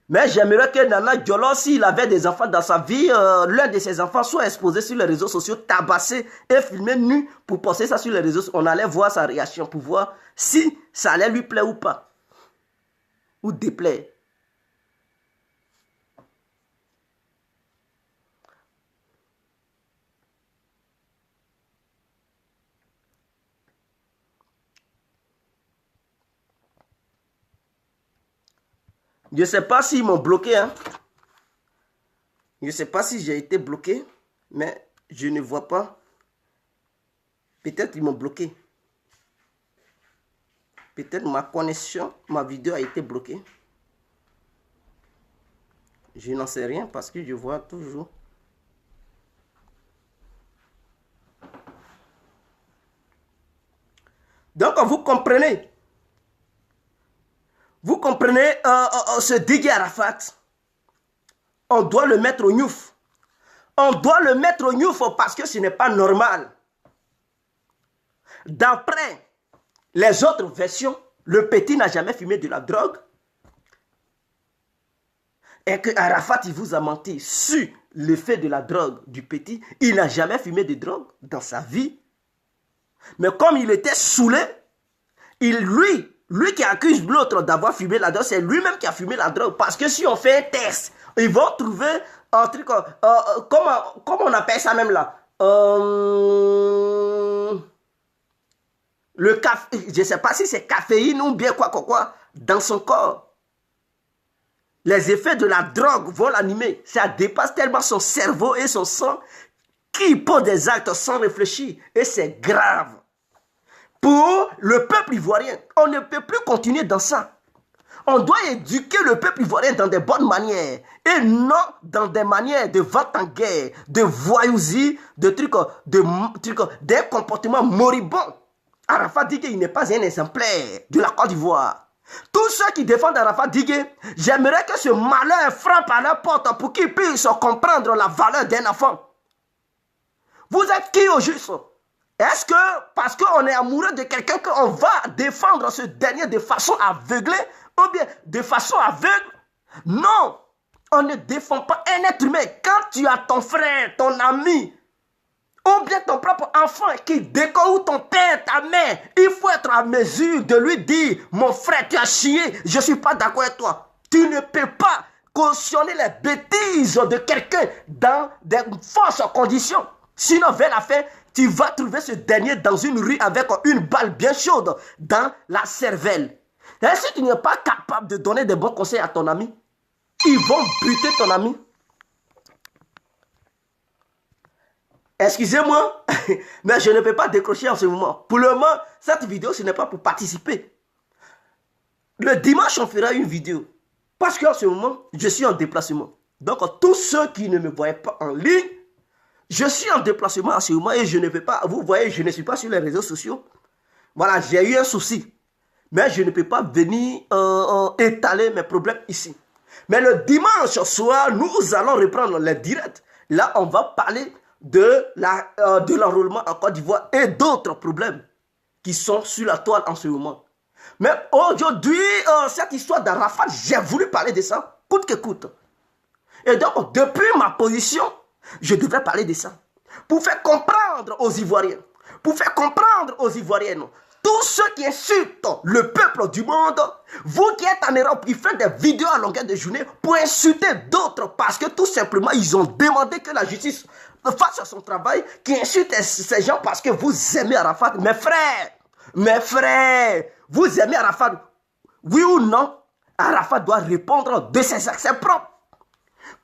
Mais j'aimerais que Nana Diolo, s'il avait des enfants dans sa vie, l'un de ses enfants soit exposé sur les réseaux sociaux, tabassé et filmé nu pour poster ça sur les réseaux sociaux. On allait voir sa réaction pour voir si ça allait lui plaire ou pas. Ou déplaire. Je ne sais pas s'ils m'ont bloqué. Hein. Je ne sais pas si j'ai été bloqué. Mais je ne vois pas. Peut-être ils m'ont bloqué. Peut-être ma connexion, ma vidéo a été bloquée. Je n'en sais rien parce que je vois toujours. Donc vous comprenez. Vous comprenez, ce Didier Arafat, on doit le mettre au gnouf. On doit le mettre au gnouf parce que ce n'est pas normal. D'après les autres versions, le petit n'a jamais fumé de la drogue. Et que Arafat, il vous a menti sur l'effet de la drogue du petit. Il n'a jamais fumé de drogue dans sa vie. Mais comme il était saoulé, lui qui accuse l'autre d'avoir fumé la drogue, c'est lui-même qui a fumé la drogue. Parce que si on fait un test, ils vont trouver un truc, comment on appelle ça même là, le café, je ne sais pas si c'est caféine ou bien quoi, dans son corps. Les effets de la drogue vont l'animer. Ça dépasse tellement son cerveau et son sang qu'il pose des actes sans réfléchir. Et c'est grave. Pour le peuple ivoirien, on ne peut plus continuer dans ça. On doit éduquer le peuple ivoirien dans des bonnes manières. Et non dans des manières de vente en guerre, de voyousie, des comportements moribonds. Arafat dit qu'il n'est pas un exemplaire de la Côte d'Ivoire. Tous ceux qui défendent Arafat Digue, j'aimerais que ce malheur frappe à leur porte pour qu'ils puissent comprendre la valeur d'un enfant. Vous êtes qui au juste? Est-ce que parce qu'on est amoureux de quelqu'un qu'on va défendre ce dernier de façon aveuglée ou bien de façon aveugle? Non, on ne défend pas un être humain. Quand tu as ton frère, ton ami, ou bien ton propre enfant qui décolle, ou ton père, ta mère, il faut être à mesure de lui dire, mon frère, tu as chié, je ne suis pas d'accord avec toi. Tu ne peux pas cautionner les bêtises de quelqu'un dans des fausses conditions. Sinon, vers la fin, tu vas trouver ce dernier dans une rue avec une balle bien chaude dans la cervelle. Et si tu n'es pas capable de donner des bons conseils à ton ami, ils vont buter ton ami. Excusez-moi, mais je ne peux pas décrocher en ce moment. Pour le moment, cette vidéo, ce n'est pas pour participer. Le dimanche, on fera une vidéo. Parce qu'en ce moment, je suis en déplacement. Donc, tous ceux qui ne me voient pas en ligne, je suis en déplacement en ce moment et je ne peux pas, vous voyez, je ne suis pas sur les réseaux sociaux. Voilà, j'ai eu un souci. Mais je ne peux pas venir étaler mes problèmes ici. Mais le dimanche soir, nous allons reprendre les directs. Là, on va parler de l'enrôlement en Côte d'Ivoire et d'autres problèmes qui sont sur la toile en ce moment. Mais aujourd'hui, cette histoire d'Arafat, j'ai voulu parler de ça, coûte que coûte. Et donc, depuis ma position, je devrais parler de ça. Pour faire comprendre aux Ivoiriens, pour faire comprendre aux Ivoiriennes, tous ceux qui insultent le peuple du monde, vous qui êtes en Europe, qui faites des vidéos à longueur de journée pour insulter d'autres parce que tout simplement, ils ont demandé que la justice fasse son travail, qui insultent ces gens parce que vous aimez Arafat. Mes frères, vous aimez Arafat, oui ou non? Arafat doit répondre de ses accès propres.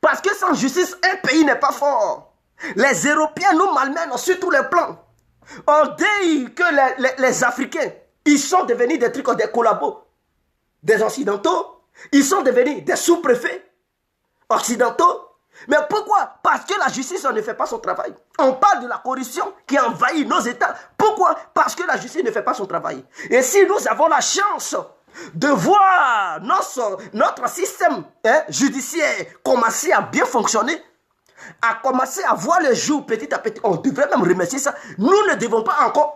Parce que sans justice, un pays n'est pas fort. Les Européens nous malmènent sur tous les plans. On dit que les Africains, ils sont devenus des trucs, des collabos, des Occidentaux. Ils sont devenus des sous-préfets occidentaux. Mais pourquoi? Parce que la justice ne fait pas son travail. On parle de la corruption qui envahit nos États. Pourquoi? Parce que la justice ne fait pas son travail. Et si nous avons la chance de voir notre système judiciaire commencer à bien fonctionner, à commencer à voir le jour petit à petit, on devrait même remercier ça. Nous ne devons pas encore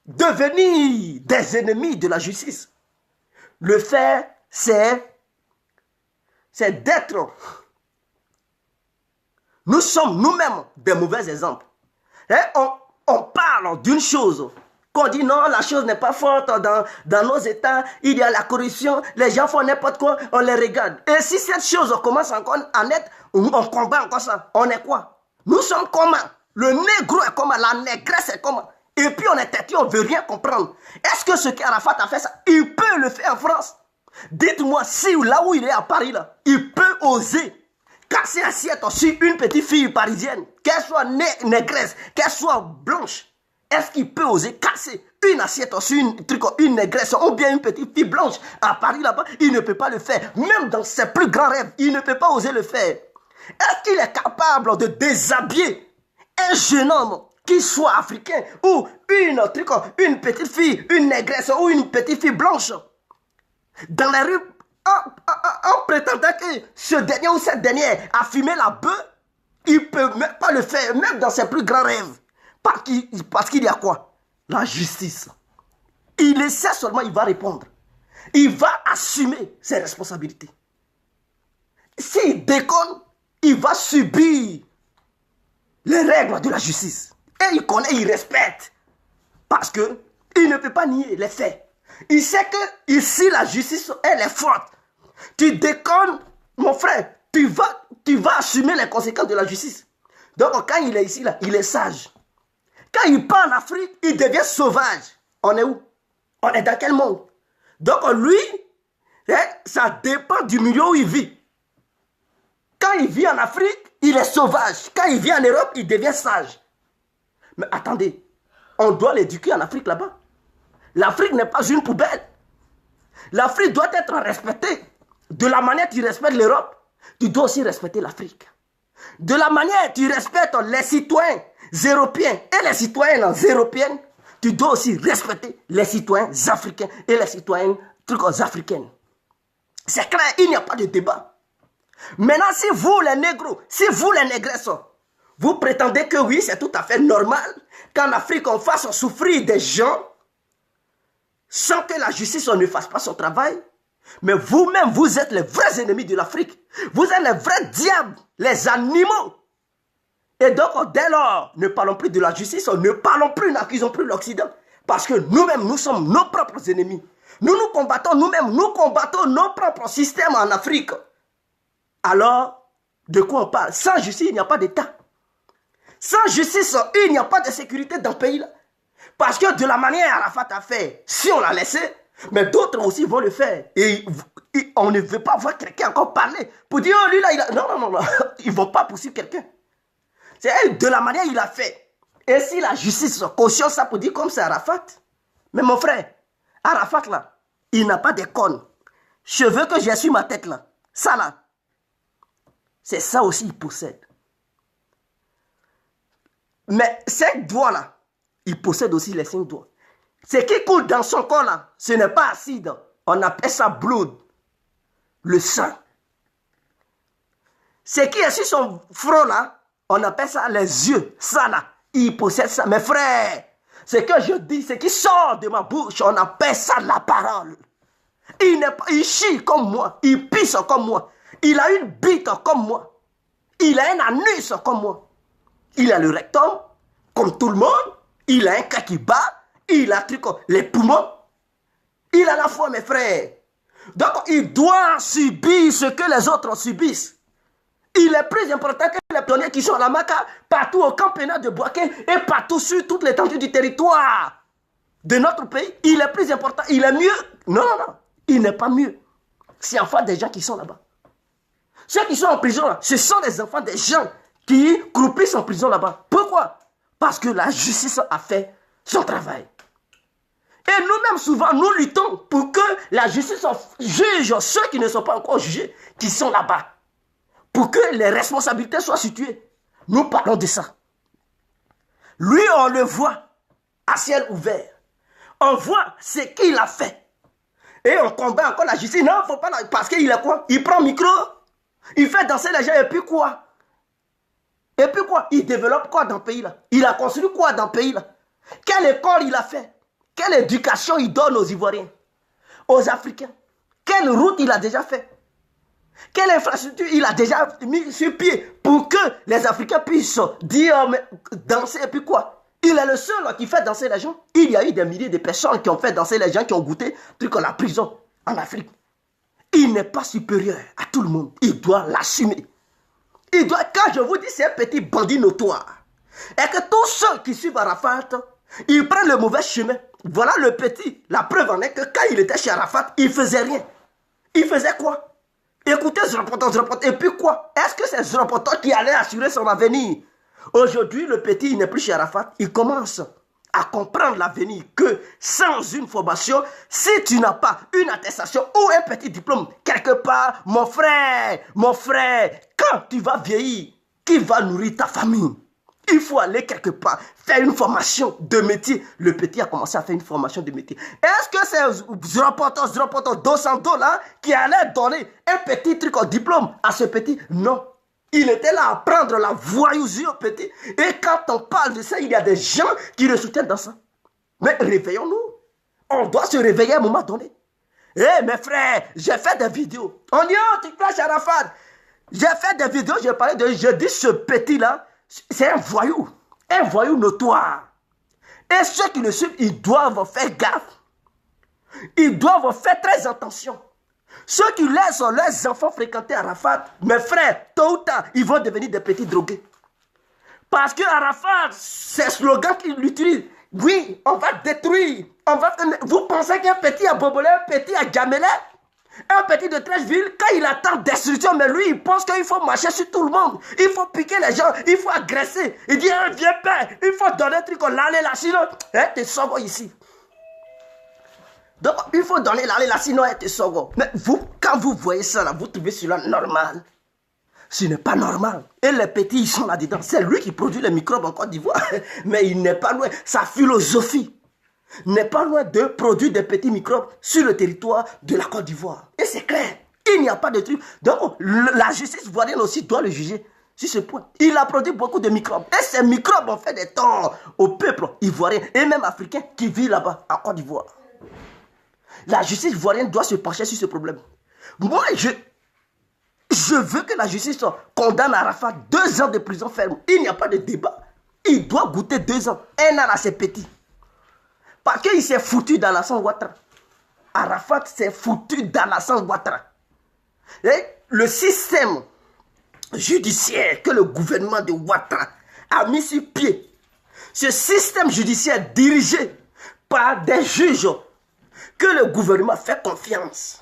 devenir des ennemis de la justice. Le fait, c'est c'est d'être... Nous sommes nous-mêmes des mauvais exemples. Et on parle d'une chose, qu'on dit non, la chose n'est pas forte dans nos États, il y a la corruption, les gens font n'importe quoi, on les regarde. Et si cette chose commence encore à naître, on combat encore ça, on est quoi? Nous sommes comment? Le négro est comment? La négresse est comment? Et puis on est têtu, on ne veut rien comprendre. Est-ce que ce qu'Arafat a fait ça, il peut le faire en France? Dites-moi si là où il est à Paris, là, il peut oser casser assiette sur une petite fille parisienne, qu'elle soit négresse, qu'elle soit blanche. Est-ce qu'il peut oser casser une assiette sur une négresse ou bien une petite fille blanche à Paris là-bas? Il ne peut pas le faire. Même dans ses plus grands rêves, il ne peut pas oser le faire. Est-ce qu'il est capable de déshabiller un jeune homme qui soit africain ou une petite fille, une négresse ou une petite fille blanche dans la rue en prétendant que ce dernier ou cette dernière a fumé la bœuf? Il ne peut même pas le faire, même dans ses plus grands rêves. Parce qu'il y a quoi? La justice. Il essaie seulement, il va répondre. Il va assumer ses responsabilités. S'il déconne, il va subir les règles de la justice. Et il connaît, il respecte. Parce qu'il ne peut pas nier les faits. Il sait que ici, la justice, elle est forte. Tu déconnes, mon frère, tu vas assumer les conséquences de la justice. Donc, quand il est ici, là, il est sage. Quand il part en Afrique, il devient sauvage. On est où? On est dans quel monde? Donc, lui, ça dépend du milieu où il vit. Quand il vit en Afrique, il est sauvage. Quand il vit en Europe, il devient sage. Mais attendez, on doit l'éduquer en Afrique là-bas. L'Afrique n'est pas une poubelle. L'Afrique doit être respectée. De la manière que tu respectes l'Europe, tu dois aussi respecter l'Afrique. De la manière que tu respectes les citoyens européens et les citoyennes européennes, tu dois aussi respecter les citoyens africains et les citoyennes africaines. C'est clair, il n'y a pas de débat. Maintenant, si vous les négros, si vous les négresses, vous prétendez que oui, c'est tout à fait normal qu'en Afrique on fasse souffrir des gens sans que la justice ne fasse pas son travail. Mais vous-même, vous êtes les vrais ennemis de l'Afrique. Vous êtes les vrais diables, les animaux. Et donc, dès lors, ne parlons plus de la justice, ne parlons plus, n'accusons plus l'Occident. Parce que nous-mêmes, nous sommes nos propres ennemis. Nous combattons nous-mêmes, nous combattons nos propres systèmes en Afrique. Alors, de quoi on parle? Sans justice, il n'y a pas d'État. Sans justice, il n'y a pas de sécurité dans le pays-là. Parce que de la manière Arafat a fait, si on l'a laissé, mais d'autres aussi vont le faire. Et on ne veut pas voir quelqu'un encore parler pour dire, oh lui là, il a... Non. Ils ne vont pas poursuivre quelqu'un. C'est de la manière il a fait. Et si la justice cautionne ça pour dire comme c'est Arafat. Mais mon frère, Arafat là, il n'a pas de cône. Cheveux que j'ai sur ma tête là, ça là, c'est ça aussi il possède. Mais 5 doigts là, il possède aussi les 5 doigts. Ce qui coule dans son corps là, ce n'est pas acide. On appelle ça blood. Le sang. Ce qui est sur son front là, on appelle ça les yeux. Ça là, il possède ça. Mes frères, ce que je dis, ce qui sort de ma bouche, on appelle ça la parole. Il chie comme moi. Il pisse comme moi. Il a une bite comme moi. Il a un anus comme moi. Il a le rectum, comme tout le monde. Il a un cas qui bat. Il a les poumons. Il a la foi, mes frères. Donc, il doit subir ce que les autres subissent. Il est plus important que les prisonniers qui sont à la Maca, partout au camp pénal de Bouaké et partout sur toute l'étendue du territoire de notre pays. Il est plus important. Il est mieux. Non. Il n'est pas mieux. C'est enfant des gens qui sont là-bas. Ceux qui sont en prison, là, ce sont les enfants des gens qui croupissent en prison là-bas. Pourquoi? Parce que la justice a fait son travail. Et nous-mêmes, souvent, nous luttons pour que la justice juge ceux qui ne sont pas encore jugés, qui sont là-bas. Pour que les responsabilités soient situées. Nous parlons de ça. Lui, on le voit à ciel ouvert. On voit ce qu'il a fait. Et on combat encore la justice. Non, il ne faut pas... Parce qu'il est quoi? Il prend le micro. Il fait danser les gens. Et puis quoi? Il développe quoi dans le pays-là? Il a construit quoi dans le pays-là? Quelle école il a fait? Quelle éducation il donne aux Ivoiriens? Aux Africains? Quelle route il a déjà fait? Quelle infrastructure il a déjà mis sur pied pour que les Africains puissent dire, danser et puis quoi? Il est le seul qui fait danser les gens. Il y a eu des milliers de personnes qui ont fait danser les gens, qui ont goûté truc à la prison en Afrique. Il n'est pas supérieur à tout le monde. Il doit l'assumer. Il doit, quand je vous dis c'est un petit bandit notoire, et que tous ceux qui suivent Arafat, ils prennent le mauvais chemin. Voilà le petit. La preuve en est que quand il était chez Arafat, il faisait rien. Il faisait quoi? Écoutez Zoropoto. Et puis quoi? Est-ce que c'est Zoropoto qui allait assurer son avenir? Aujourd'hui, le petit, il n'est plus chez Arafat. Il commence à comprendre l'avenir que sans une formation, si tu n'as pas une attestation ou un petit diplôme, quelque part, mon frère, quand tu vas vieillir, qui va nourrir ta famille? Il faut aller quelque part, faire une formation de métier. Le petit a commencé à faire une formation de métier. Est-ce que c'est Zoropoto, Dosando là, qui allait donner un petit truc au diplôme à ce petit? Non. Il était là à prendre la voyousie au petit. Et quand on parle de ça, il y a des gens qui le soutiennent dans ça. Mais réveillons-nous. On doit se réveiller à un moment donné. Eh mes frères, j'ai fait des vidéos. On dit, oh, tu clashes Arafat. J'ai fait des vidéos, je dis ce petit-là, c'est un voyou notoire. Et ceux qui le suivent, ils doivent faire gaffe. Ils doivent faire très attention. Ceux qui laissent leurs enfants fréquenter Arafat, mes frères, tôt ou tard, ils vont devenir des petits drogués. Parce que Arafat, c'est le slogan qu'il utilise. Oui, on va détruire. Vous pensez qu'un petit à Bobolé, un petit à Djamélé, un petit de Trècheville, quand il attend destruction, mais lui, il pense qu'il faut marcher sur tout le monde. Il faut piquer les gens, il faut agresser. Il dit, hein, viens père, il faut donner un truc, l'aller là, sinon, hein, t'es sogo ici. Donc, il faut donner l'aller là, sinon, t'es sogo. Mais vous, quand vous voyez ça, là, vous trouvez cela normal. Ce n'est pas normal. Et les petits, ils sont là-dedans. C'est lui qui produit les microbes en Côte d'Ivoire. Mais il n'est pas loin. Sa philosophie n'est pas loin de produire des petits microbes sur le territoire de la Côte d'Ivoire. Et c'est clair. Il n'y a pas de truc. Donc, la justice ivoirienne aussi doit le juger sur ce point. Il a produit beaucoup de microbes. Et ces microbes ont fait des torts au peuple ivoirien et même africain qui vit là-bas, en Côte d'Ivoire. La justice ivoirienne doit se pencher sur ce problème. Moi, je veux que la justice condamne Arafat 2 ans de prison ferme. Il n'y a pas de débat. Il doit goûter 2 ans. 1 an à ses petits. Parce qu'il s'est foutu dans la sang Ouattara. Arafat s'est foutu dans la sang Ouattara. Et le système judiciaire que le gouvernement de Ouattara a mis sur pied, ce système judiciaire dirigé par des juges que le gouvernement fait confiance.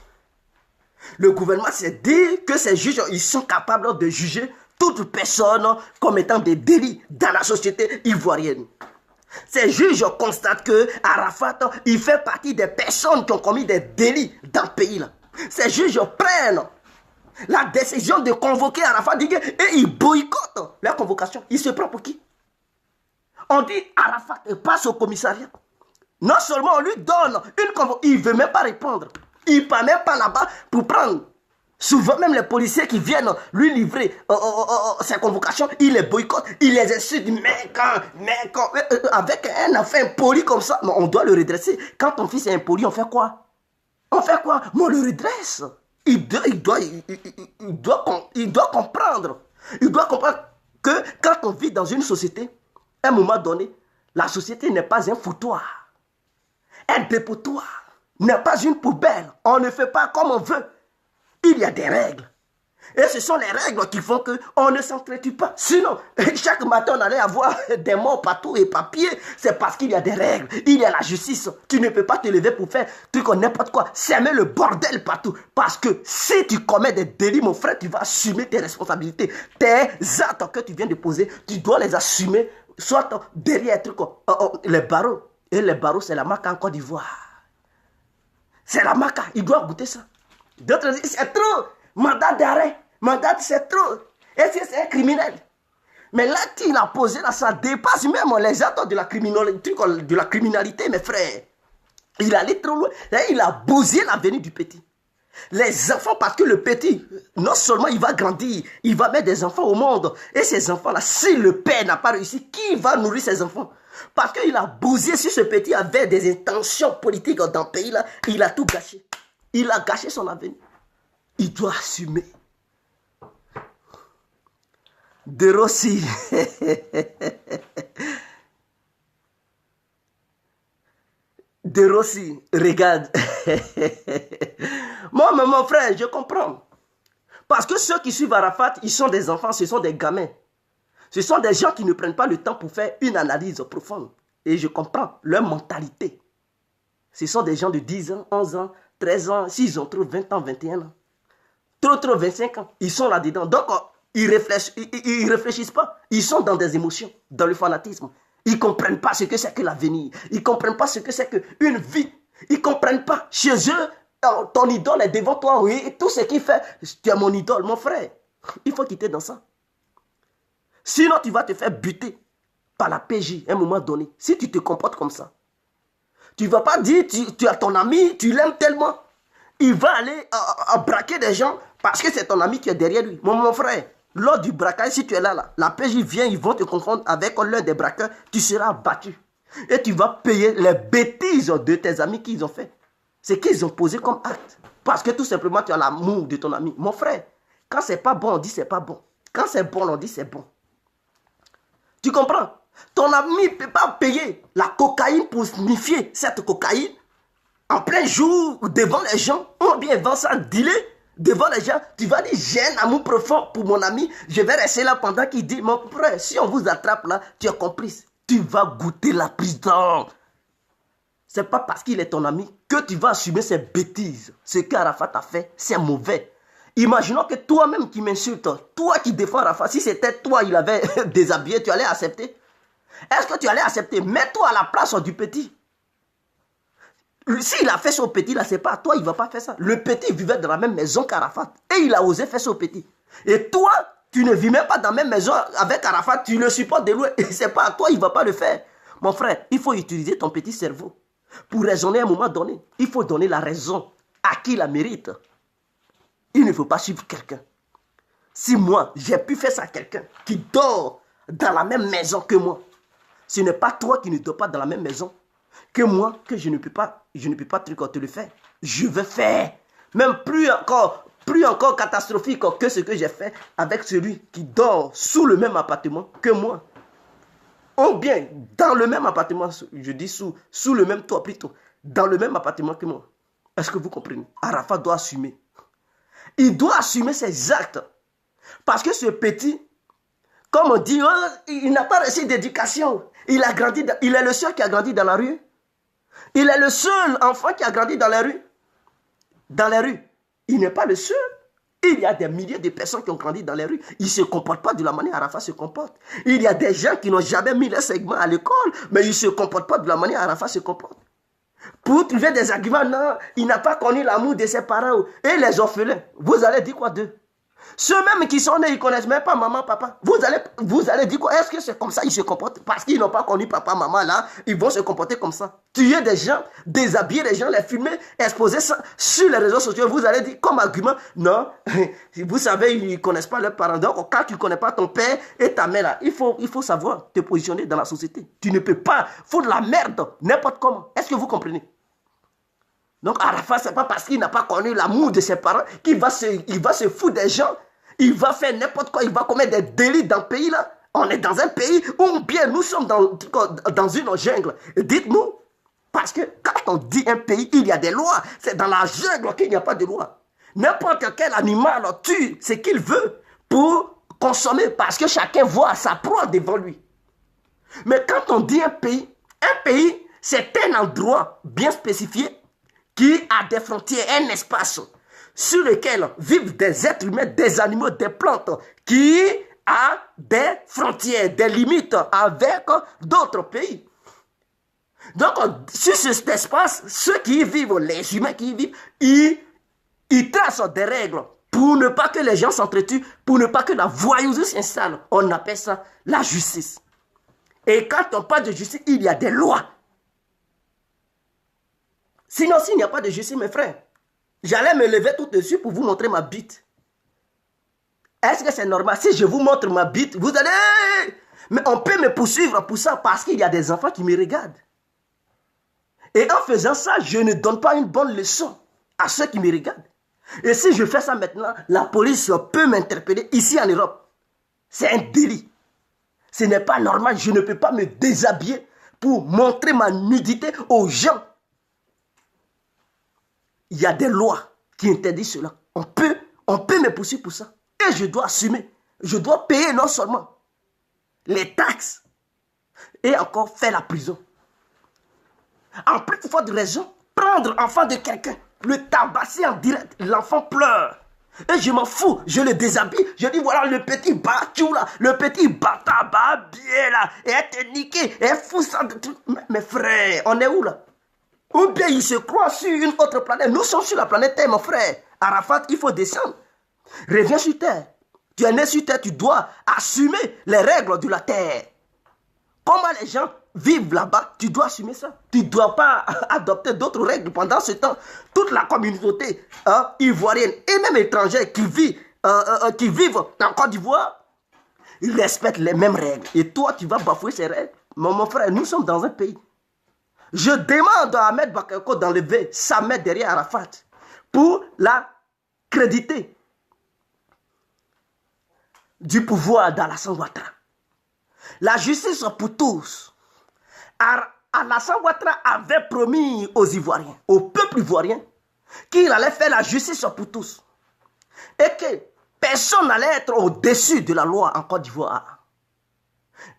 Le gouvernement s'est dit que ces juges, ils sont capables de juger toute personne comme étant des délits dans la société ivoirienne. Ces juges constatent que Arafat, il fait partie des personnes qui ont commis des délits dans le pays là. Ces juges prennent la décision de convoquer Arafat et ils boycottent la convocation. Il se prend pour qui? On dit Arafat passe au commissariat. Non seulement on lui donne une convocation, il ne veut même pas répondre. Il ne part même pas là-bas pour prendre. Souvent même les policiers qui viennent lui livrer ses convocations, il les boycotte, il les insulte. Mais quand avec un enfant impoli comme ça, on doit le redresser. Quand ton fils est impoli, on fait quoi? On fait quoi? Mais on le redresse. Il doit comprendre. Il doit comprendre que quand on vit dans une société, à un moment donné, la société n'est pas un foutoir, un dépotoir, n'est pas une poubelle. On ne fait pas comme on veut. Il y a des règles. Et ce sont les règles qui font qu'on ne s'entretue pas. Sinon, chaque matin, on allait avoir des morts partout et papier. C'est parce qu'il y a des règles. Il y a la justice. Tu ne peux pas te lever pour faire truc n'importe quoi. S'aimer le bordel partout. Parce que si tu commets des délits, mon frère, tu vas assumer tes responsabilités. Tes actes que tu viens de poser, tu dois les assumer. Soit derrière les barreaux. Et les barreaux, c'est la marque en Côte d'Ivoire. C'est la marque. Il doit goûter ça. D'autres disent, c'est trop. Mandat d'arrêt. Mandat, c'est trop. Et c'est un criminel. Mais l'acte qu'il a posé là, ça dépasse même les actes de la criminalité, mes frères. Il allait trop loin. Il a bousillé l'avenir du petit. Les enfants, parce que le petit, non seulement il va grandir, il va mettre des enfants au monde. Et ces enfants-là, si le père n'a pas réussi, qui va nourrir ces enfants? Parce qu'il a bousillé sur ce petit avec des intentions politiques dans le pays-là. Il a tout gâché. Il a gâché son avenir. Il doit assumer. De Rossi. De Rossi, regarde. Moi, mais mon frère, je comprends. Parce que ceux qui suivent Arafat, ils sont des enfants, ce sont des gamins. Ce sont des gens qui ne prennent pas le temps pour faire une analyse profonde. Et je comprends leur mentalité. Ce sont des gens de 10 ans, 11 ans, 13 ans, s'ils ont trop 20 ans, 21 ans. Trop 25 ans. Ils sont là-dedans. Donc, ils réfléchissent pas. Ils sont dans des émotions, dans le fanatisme. Ils ne comprennent pas ce que c'est que l'avenir. Ils ne comprennent pas ce que c'est qu'une vie. Ils ne comprennent pas. Chez eux, ton idole est devant toi. Oui, et tout ce qu'il fait, tu es mon idole, mon frère. Il faut quitter dans ça. Sinon, tu vas te faire buter par la PJ à un moment donné. Si tu te comportes comme ça. Tu ne vas pas dire, tu as ton ami, tu l'aimes tellement. Il va aller braquer des gens parce que c'est ton ami qui est derrière lui. Mon frère, lors du braquage, si tu es là, la PJ vient, ils vont te confondre avec l'un des braqueurs, tu seras battu. Et tu vas payer les bêtises de tes amis qu'ils ont fait. C'est qu'ils ont posé comme acte. Parce que tout simplement, tu as l'amour de ton ami. Mon frère, quand c'est pas bon, on dit c'est pas bon. Quand c'est bon, on dit c'est bon. Tu comprends? Ton ami ne peut pas payer la cocaïne pour sniffer cette cocaïne en plein jour devant les gens. Ou bien vend ça dealer devant les gens. Tu vas dire, j'ai un amour profond pour mon ami. Je vais rester là pendant qu'il dit, mon frère, si on vous attrape là, tu es complice. Tu vas goûter la prison. Ce n'est pas parce qu'il est ton ami que tu vas assumer ces bêtises. Ce qu'Arafat a fait, c'est mauvais. Imaginons que toi-même qui m'insultes, toi qui défends Arafat, si c'était toi, il avait déshabillé, tu allais accepter? Est-ce que tu allais accepter? Mets-toi à la place du petit. S'il a fait son petit, là, c'est pas à toi, il ne va pas faire ça. Le petit vivait dans la même maison qu'Arafat. Et il a osé faire son petit. Et toi, tu ne vis même pas dans la même maison avec Arafat, tu le supportes de loin. Et c'est pas à toi, il ne va pas le faire. Mon frère, il faut utiliser ton petit cerveau. Pour raisonner à un moment donné, il faut donner la raison à qui la mérite. Il ne faut pas suivre quelqu'un. Si moi, j'ai pu faire ça à quelqu'un qui dort dans la même maison que moi, ce n'est pas toi qui ne dors pas dans la même maison que moi, que je ne peux pas te le faire. Je vais faire. Même plus encore catastrophique que ce que j'ai fait avec celui qui dort sous le même appartement que moi. Ou bien, dans le même appartement, je dis sous le même toit plutôt, dans le même appartement que moi. Est-ce que vous comprenez? Arafat doit assumer. Il doit assumer ses actes. Parce que ce petit, comme on dit, il n'a pas reçu d'éducation. Il est le seul qui a grandi dans la rue. Il est le seul enfant qui a grandi dans la rue. Dans les rues. Il n'est pas le seul. Il y a des milliers de personnes qui ont grandi dans les rues. Ils ne se comportent pas de la manière Arafat se comporte. Il y a des gens qui n'ont jamais mis les segments à l'école, mais ils ne se comportent pas de la manière Arafat se comporte. Pour trouver des arguments, non, il n'a pas connu l'amour de ses parents. Et les orphelins, vous allez dire quoi d'eux? Ceux-mêmes qui sont nés, ils ne connaissent même pas maman, papa. Vous allez dire quoi? Est-ce que c'est comme ça qu'ils se comportent? Parce qu'ils n'ont pas connu papa, maman, là, ils vont se comporter comme ça. Tuer des gens, déshabiller les gens, les filmer, exposer ça sur les réseaux sociaux. Vous allez dire comme argument, non, vous savez, ils ne connaissent pas leurs parents. Donc, quand tu ne connais pas ton père et ta mère, là, il faut savoir te positionner dans la société. Tu ne peux pas foutre la merde n'importe comment. Est-ce que vous comprenez? Donc Arafat, ce n'est pas parce qu'il n'a pas connu l'amour de ses parents qu'il va se foutre des gens. Il va faire n'importe quoi, il va commettre des délits dans le pays là. On est dans un pays où bien nous sommes dans une jungle. Dites-nous, parce que quand on dit un pays, il y a des lois. C'est dans la jungle qu'il n'y a pas de loi. N'importe quel animal tue ce qu'il veut pour consommer parce que chacun voit sa proie devant lui. Mais quand on dit un pays, c'est un endroit bien spécifié qui a des frontières, un espace sur lequel vivent des êtres humains, des animaux, des plantes, qui a des frontières, des limites avec d'autres pays. Donc, sur cet espace, ceux qui y vivent, les humains qui y vivent, ils tracent des règles pour ne pas que les gens s'entretuent, pour ne pas que la voyouserie s'installe. On appelle ça la justice. Et quand on parle de justice, il y a des lois. Sinon, s'il n'y a pas de justice, mes frères, j'allais me lever tout de suite pour vous montrer ma bite. Est-ce que c'est normal? Si je vous montre ma bite, vous allez... Mais on peut me poursuivre pour ça parce qu'il y a des enfants qui me regardent. Et en faisant ça, je ne donne pas une bonne leçon à ceux qui me regardent. Et si je fais ça maintenant, la police peut m'interpeller ici en Europe. C'est un délit. Ce n'est pas normal. Je ne peux pas me déshabiller pour montrer ma nudité aux gens. Il y a des lois qui interdisent cela. On peut me poursuivre pour ça. Et je dois assumer. Je dois payer non seulement les taxes et encore faire la prison. En plus de raison, prendre l'enfant de quelqu'un, le tabasser en direct, l'enfant pleure. Et je m'en fous, je le déshabille, je dis voilà le petit bâtou là, le petit bâtard bien là, et elle te niquer, et elle fout ça de tout. Mes frères, on est où là? Ou bien il se croit sur une autre planète. Nous sommes sur la planète Terre, mon frère. Arafat, il faut descendre. Reviens sur Terre. Tu es né sur Terre, tu dois assumer les règles de la Terre. Comment les gens vivent là-bas, tu dois assumer ça. Tu ne dois pas adopter d'autres règles. Pendant ce temps, toute la communauté ivoirienne et même étrangère qui vivent en Côte d'Ivoire, ils respectent les mêmes règles. Et toi, tu vas bafouer ces règles. Mon frère, nous sommes dans un pays. Je demande à Ahmed Bakayoko d'enlever sa main derrière Arafat pour la créditer du pouvoir d'Alassane Ouattara. La justice pour tous. Alassane Ouattara avait promis aux Ivoiriens, au peuple ivoirien, qu'il allait faire la justice pour tous. Et que personne n'allait être au-dessus de la loi en Côte d'Ivoire.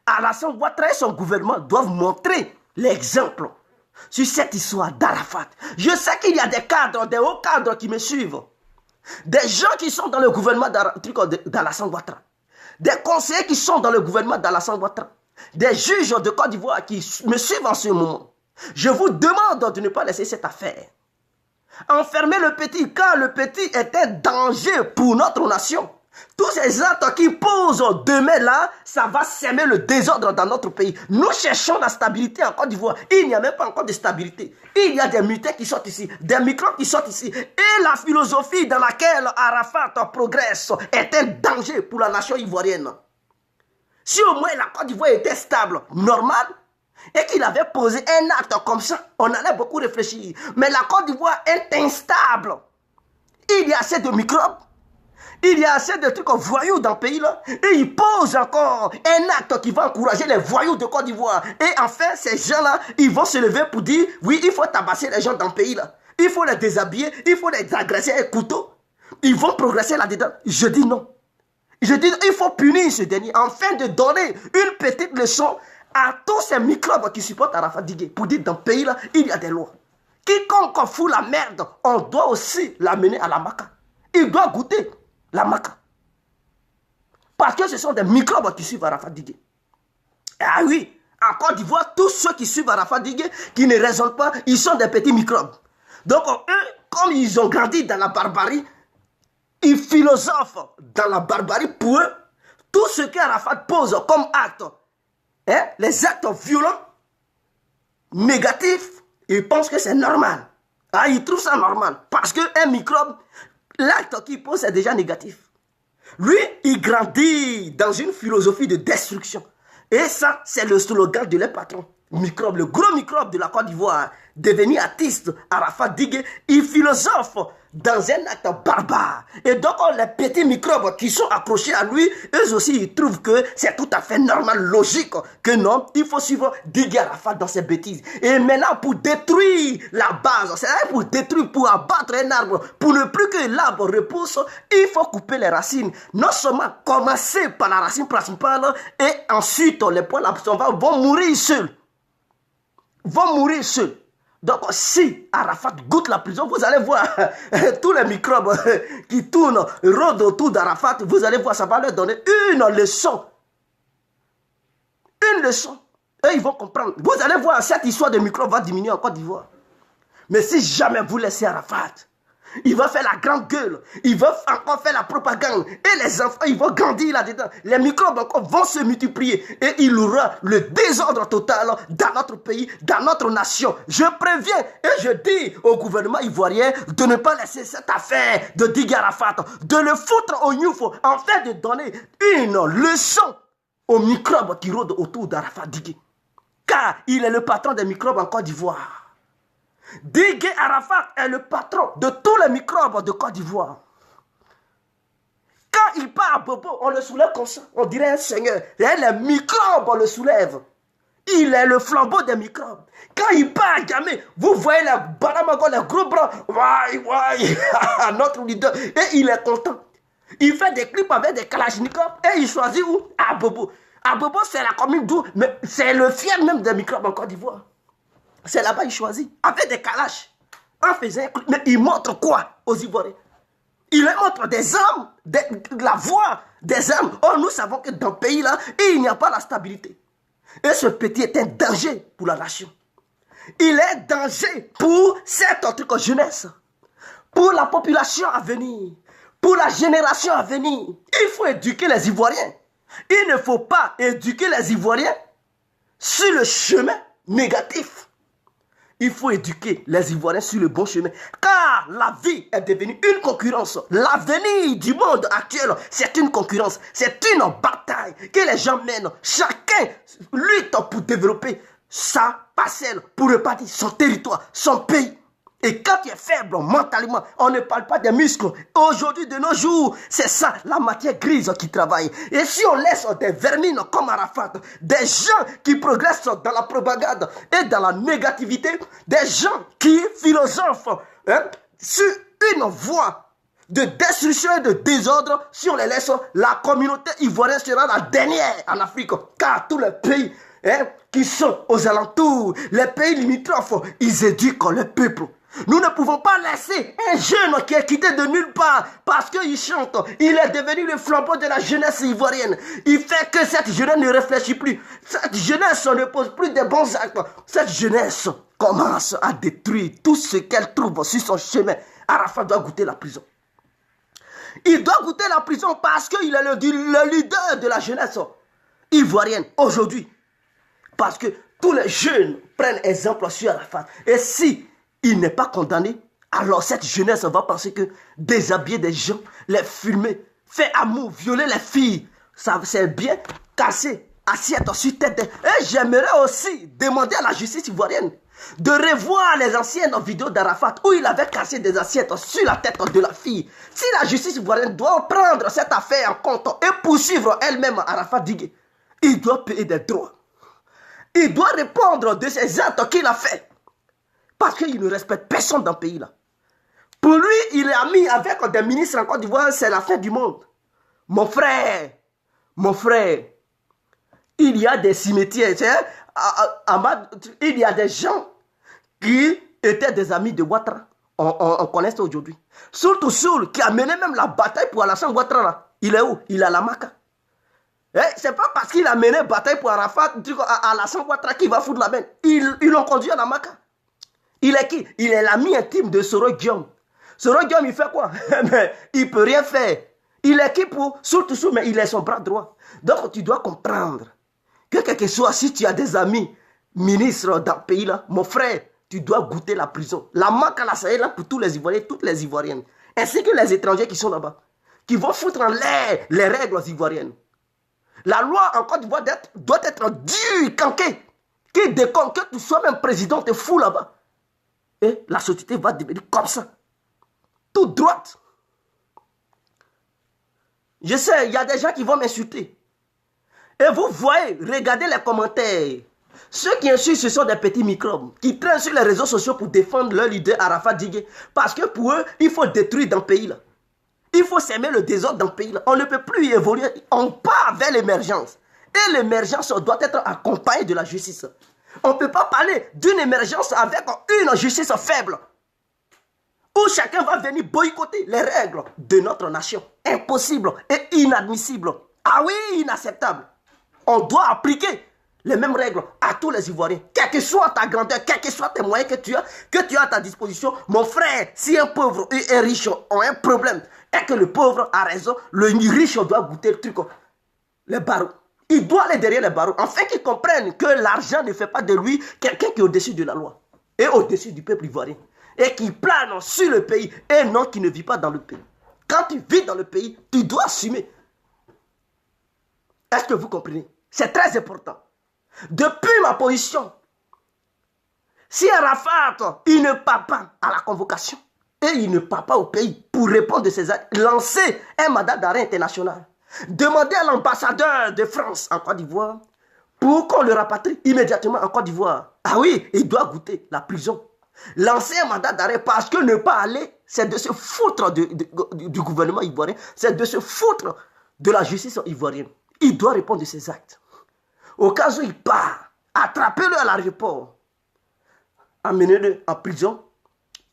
Alassane Ouattara et son gouvernement doivent montrer l'exemple sur cette histoire d'Arafat. Je sais qu'il y a des cadres, des hauts cadres qui me suivent. Des gens qui sont dans le gouvernement d'Alassane Ouattara. Des conseillers qui sont dans le gouvernement d'Alassane Ouattara. Des juges de Côte d'Ivoire qui me suivent en ce moment. Je vous demande de ne pas laisser cette affaire. Enfermer le petit, car le petit est un danger pour notre nation. Tous ces actes qui posent demain là, ça va semer le désordre dans notre pays. Nous cherchons la stabilité en Côte d'Ivoire. Il n'y a même pas encore de stabilité. Il y a des mutants qui sortent ici, des microbes qui sortent ici. Et la philosophie dans laquelle Arafat progresse est un danger pour la nation ivoirienne. Si au moins la Côte d'Ivoire était stable, normal, et qu'il avait posé un acte comme ça, on allait beaucoup réfléchir. Mais la Côte d'Ivoire est instable. Il y a assez de microbes. Il y a assez de trucs voyous dans le pays là. Et ils posent encore un acte qui va encourager les voyous de Côte d'Ivoire. Et enfin, ces gens-là, ils vont se lever pour dire, oui, il faut tabasser les gens dans le pays là. Il faut les déshabiller, il faut les agresser avec couteau. Ils vont progresser là-dedans. Je dis non. Je dis, il faut punir ce dernier, afin de donner une petite leçon à tous ces microbes qui supportent Arafat Digué. Pour dire, dans le pays là, il y a des lois. Quiconque fout la merde, on doit aussi l'amener à la maca. Il doit goûter la maca. Parce que ce sont des microbes qui suivent Arafat Digué. Ah oui, en Côte d'Ivoire, tous ceux qui suivent Arafat Digué, qui ne raisonnent pas, ils sont des petits microbes. Donc eux, comme ils ont grandi dans la barbarie, ils philosophent dans la barbarie. Pour eux, tout ce qu'Arafat pose comme acte, les actes violents, négatifs, ils pensent que c'est normal. Ah, ils trouvent ça normal. Parce qu'un microbe, l'acte qu'il pose est déjà négatif. Lui, il grandit dans une philosophie de destruction. Et ça, c'est le slogan de leur patron. Microbe, le gros microbe de la Côte d'Ivoire, devenu artiste, Arafat Digué, il philosophe dans un acte barbare. Et donc, les petits microbes qui sont accrochés à lui, eux aussi, ils trouvent que c'est tout à fait normal, logique, que non, il faut suivre Digué Arafat dans ses bêtises. Et maintenant, pour détruire la base, c'est-à-dire pour détruire, pour abattre un arbre, pour ne plus que l'arbre repousse, il faut couper les racines. Non seulement commencer par la racine principale, et ensuite, les poils absorbants vont mourir seuls. Donc, si Arafat goûte la prison, vous allez voir tous les microbes qui tournent, rôdent autour d'Arafat, vous allez voir, ça va leur donner une leçon. Une leçon. Et ils vont comprendre. Vous allez voir, cette histoire de microbes va diminuer en Côte d'Ivoire. Mais si jamais vous laissez Arafat, il va faire la grande gueule. Il va encore faire la propagande. Et les enfants, ils vont grandir là-dedans. Les microbes encore vont se multiplier. Et il y aura le désordre total dans notre pays, dans notre nation. Je préviens et je dis au gouvernement ivoirien de ne pas laisser cette affaire de Digué Arafat, de le foutre au Nyoufo, afin de donner une leçon aux microbes qui rôdent autour d'Arafat Digué. Car il est le patron des microbes en Côte d'Ivoire. Digué Arafat est le patron de tous les microbes de Côte d'Ivoire. Quand il part à Bobo, on le soulève comme ça. On dirait un seigneur. Et les microbes, on le soulève. Il est le flambeau des microbes. Quand il part à Gamé, vous voyez les Banamago, les gros bras. Ouais, notre leader. Et il est content. Il fait des clips avec des kalachnikovs et il choisit où? À Bobo. À Bobo, c'est la commune d'où, mais c'est le fier même des microbes en Côte d'Ivoire. C'est là-bas qu'il choisit. Avec des kalash. En faisant un clip. Mais il montre quoi aux Ivoiriens? Il leur montre des armes, la voix des armes. Or, nous savons que dans ce pays-là, il n'y a pas la stabilité. Et ce petit est un danger pour la nation. Il est un danger pour cette autre jeunesse, pour la population à venir, pour la génération à venir. Il faut éduquer les Ivoiriens. Il ne faut pas éduquer les Ivoiriens sur le chemin négatif. Il faut éduquer les Ivoiriens sur le bon chemin. Car la vie est devenue une concurrence. L'avenir du monde actuel, c'est une concurrence. C'est une bataille que les gens mènent. Chacun lutte pour développer sa parcelle, pour repartir son territoire, son pays. Et quand tu es faible mentalement, on ne parle pas des muscles. Aujourd'hui, de nos jours, c'est ça, la matière grise qui travaille. Et si on laisse des vermines comme Arafat, des gens qui progressent dans la propagande et dans la négativité, des gens qui philosophent sur une voie de destruction et de désordre, si on les laisse, la communauté ivoirienne sera la dernière en Afrique. Car tous les pays qui sont aux alentours, les pays limitrophes, ils éduquent le peuple. Nous ne pouvons pas laisser un jeune qui est quitté de nulle part parce qu'il chante. Il est devenu le flambeau de la jeunesse ivoirienne. Il fait que cette jeunesse ne réfléchit plus. Cette jeunesse ne pose plus de bons actes. Cette jeunesse commence à détruire tout ce qu'elle trouve sur son chemin. Arafat doit goûter la prison. Il doit goûter la prison parce qu'il est le leader de la jeunesse ivoirienne aujourd'hui. Parce que tous les jeunes prennent exemple sur Arafat. Et si il n'est pas condamné, alors cette jeunesse va penser que déshabiller des gens, les filmer, faire amour, violer les filles, ça c'est bien casser assiette sur tête. Et j'aimerais aussi demander à la justice ivoirienne de revoir les anciennes vidéos d'Arafat où il avait cassé des assiettes sur la tête de la fille. Si la justice ivoirienne doit prendre cette affaire en compte et poursuivre elle-même Arafat Digue, il doit payer des droits. Il doit répondre de ces actes qu'il a fait. Parce qu'il ne respecte personne dans le pays-là. Pour lui, il est ami avec des ministres en Côte d'Ivoire, c'est la fin du monde. Mon frère, il y a des cimetières. Il y a des gens qui étaient des amis de Ouattara. On connaît ça aujourd'hui. Surtout Soul, qui a mené même la bataille pour Alassane Ouattara. Il est où? Il est à la Maca. C'est pas parce qu'il a mené bataille pour Arafat, Alassane Ouattara qui va foutre la benne. Ils l'ont conduit à la Maca. Il est qui? Il est l'ami intime de Soro Guillaume. Soro Guillaume, il fait quoi? Mais il ne peut rien faire. Il est qui pour? Surtout, mais il est son bras droit. Donc, tu dois comprendre que quel que soit, si tu as des amis ministres dans le pays-là, mon frère, tu dois goûter la prison. La Maca, là, ça est là pour tous les Ivoiriens, toutes les Ivoiriennes. Ainsi que les étrangers qui sont là-bas. Qui vont foutre en l'air les règles ivoiriennes. La loi en Côte d'Ivoire doit être dure, canquée. Qui déconne, que tu sois même président, t'es fou là-bas. Et la société va devenir comme ça. Toute droite. Je sais, il y a des gens qui vont m'insulter. Et vous voyez, regardez les commentaires. Ceux qui insultent, ce sont des petits microbes qui traînent sur les réseaux sociaux pour défendre leur leader Arafat Digue. Parce que pour eux, il faut détruire dans le pays-là. Il faut s'aimer le désordre dans le pays-là. On ne peut plus y évoluer. On part vers l'émergence. Et l'émergence doit être accompagnée de la justice. On ne peut pas parler d'une émergence avec une justice faible. Où chacun va venir boycotter les règles de notre nation. Impossible et inadmissible. Ah oui, inacceptable. On doit appliquer les mêmes règles à tous les Ivoiriens. Quelle que soit ta grandeur, quels que soient tes moyens que tu as à ta disposition. Mon frère, si un pauvre et un riche ont un problème et que le pauvre a raison, le riche doit goûter le truc, les barreaux. Il doit aller derrière les barreaux, afin qu'ils comprennent que l'argent ne fait pas de lui quelqu'un qui est au-dessus de la loi et au-dessus du peuple ivoirien. Et qui plane sur le pays et non qui ne vit pas dans le pays. Quand tu vis dans le pays, tu dois assumer. Est-ce que vous comprenez? C'est très important. Depuis ma position, si Arafat, il ne part pas à la convocation et il ne part pas au pays, pour répondre de ces actes, lancer un mandat d'arrêt international. Demandez à l'ambassadeur de France en Côte d'Ivoire pour qu'on le rapatrie immédiatement en Côte d'Ivoire. Ah oui, il doit goûter la prison. Lancer un mandat d'arrêt parce que ne pas aller, c'est de se foutre du gouvernement ivoirien, c'est de se foutre de la justice ivoirienne. Il doit répondre de ses actes. Au cas où il part, attrapez-le à l'aéroport, amenez-le en prison,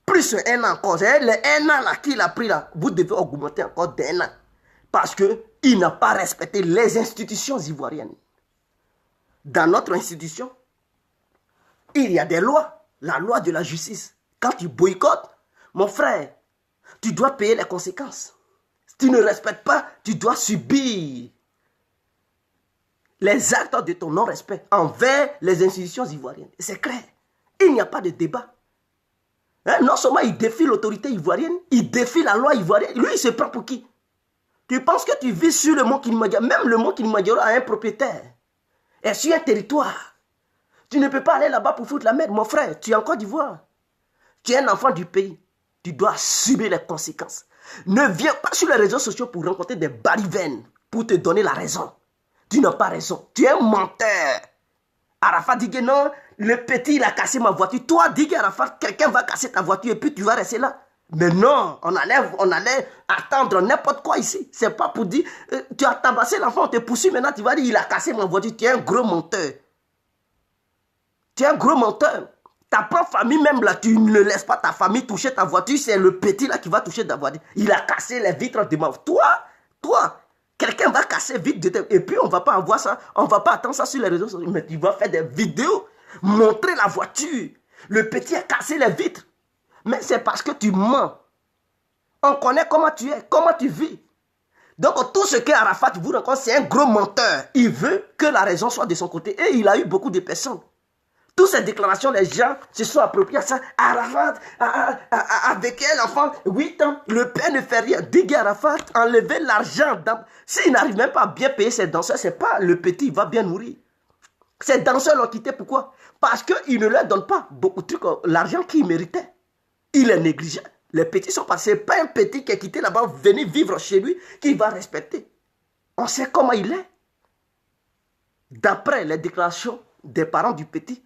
plus un an encore. C'est les un an là qu'il a pris là, vous devez augmenter encore d'un an. Parce qu'il n'a pas respecté les institutions ivoiriennes. Dans notre institution, il y a des lois. La loi de la justice. Quand tu boycottes, mon frère, tu dois payer les conséquences. Si tu ne respectes pas, tu dois subir les actes de ton non-respect envers les institutions ivoiriennes. C'est clair. Il n'y a pas de débat. Hein? Non seulement il défie l'autorité ivoirienne, il défie la loi ivoirienne. Lui, il se prend pour qui? Tu penses que tu vis sur le mont Kilimandjaro? Même le mont Kilimandjaro a un propriétaire. Et sur un territoire. Tu ne peux pas aller là-bas pour foutre la merde, mon frère. Tu es en Côte d'Ivoire. Tu es un enfant du pays. Tu dois subir les conséquences. Ne viens pas sur les réseaux sociaux pour rencontrer des balivernes pour te donner la raison. Tu n'as pas raison. Tu es un menteur. Arafat dit que non, le petit, il a cassé ma voiture. Toi, dis qu'Arafat, quelqu'un va casser ta voiture et puis tu vas rester là. Mais non, on allait attendre n'importe quoi ici. C'est pas pour dire, tu as tabassé l'enfant, on te poursuit maintenant, tu vas dire, il a cassé ma voiture. Tu es un gros menteur. Tu es un gros menteur. Ta propre famille même là, tu ne laisses pas ta famille toucher ta voiture. C'est le petit là qui va toucher ta voiture. Il a cassé les vitres de ma voiture. Toi, quelqu'un va casser vitres de tes... Et puis on ne va pas avoir ça. On ne va pas attendre ça sur les réseaux sociaux. Mais tu vas faire des vidéos. Montrer la voiture. Le petit a cassé les vitres. Mais c'est parce que tu mens. On connaît comment tu es. Comment tu vis. Donc tout ce que Arafat vous raconte, c'est un gros menteur. Il veut que la raison soit de son côté. Et il a eu beaucoup de personnes. Toutes ces déclarations, les gens se sont appropriés à ça. Arafat, avec un enfant, 8 ans, le père ne fait rien. Digue Arafat, enlever l'argent. S'il n'arrive même pas à bien payer ses danseurs, c'est pas le petit, il va bien nourrir. Ces danseurs l'ont quitté, pourquoi? Parce qu'il ne leur donne pas beaucoup de trucs, l'argent qu'il méritait. Il est négligé. Les petits sont passés. Ce n'est pas un petit qui est quitté là-bas, venir vivre chez lui, qu'il va respecter. On sait comment il est. D'après les déclarations des parents du petit,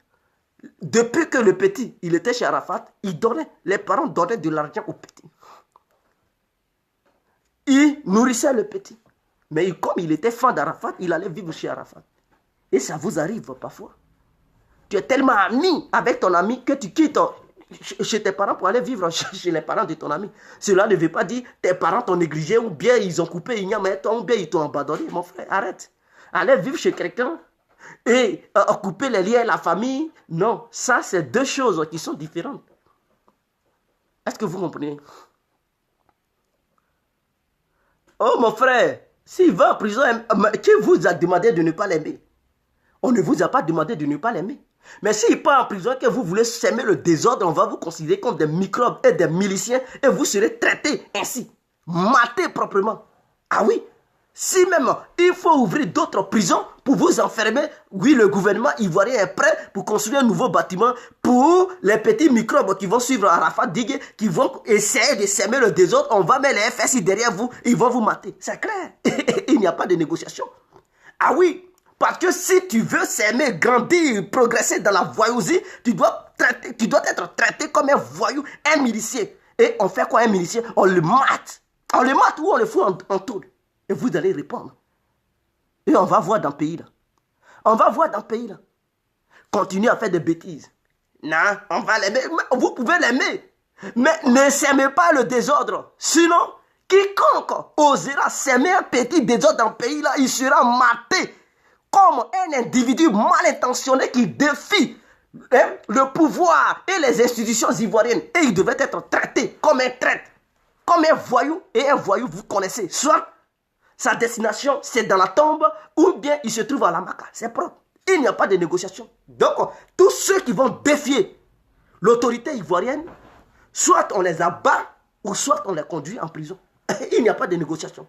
depuis que le petit, il était chez Arafat, les parents donnaient de l'argent au petit. Ils nourrissaient le petit. Mais comme il était fan d'Arafat, il allait vivre chez Arafat. Et ça vous arrive parfois. Tu es tellement ami avec ton ami que tu quittes chez tes parents pour aller vivre chez les parents de ton ami. Cela ne veut pas dire que tes parents t'ont négligé ou bien ils ont coupé ou bien ils t'ont abandonné. Mon frère, arrête. Allez vivre chez quelqu'un. Et couper les liens, la famille, non, ça c'est deux choses qui sont différentes. Est-ce que vous comprenez? Oh mon frère, s'il va en prison, qui vous a demandé de ne pas l'aimer? On ne vous a pas demandé de ne pas l'aimer. Mais s'il part en prison et que vous voulez semer le désordre, on va vous considérer comme des microbes et des miliciens et vous serez traités ainsi, matés proprement. Ah oui? Si même il faut ouvrir d'autres prisons pour vous enfermer, oui, le gouvernement ivoirien est prêt pour construire un nouveau bâtiment pour les petits microbes qui vont suivre Arafat Digue, qui vont essayer de semer le désordre. On va mettre les FSI derrière vous, ils vont vous mater. C'est clair. Il n'y a pas de négociation. Ah oui, parce que si tu veux s'aimer, grandir, progresser dans la voyousie, tu dois être traité comme un voyou, un milicien. Et on fait quoi un milicien? On le mate. On le mate ou on le fout en tôle. Et vous allez répondre. Et on va voir dans le pays là. On va voir dans le pays là. Continuez à faire des bêtises. Non, on va l'aimer. Vous pouvez l'aimer. Mais ne s'aimez pas le désordre. Sinon, quiconque osera s'aimer un petit désordre dans le pays là, il sera maté comme un individu mal intentionné qui défie le pouvoir et les institutions ivoiriennes. Et il devait être traité comme un traître, comme un voyou. Et un voyou, vous connaissez, soit sa destination, c'est dans la tombe, ou bien il se trouve à la Maka. C'est propre. Il n'y a pas de négociation. Donc, tous ceux qui vont défier l'autorité ivoirienne, soit on les abat, ou soit on les conduit en prison. Il n'y a pas de négociation.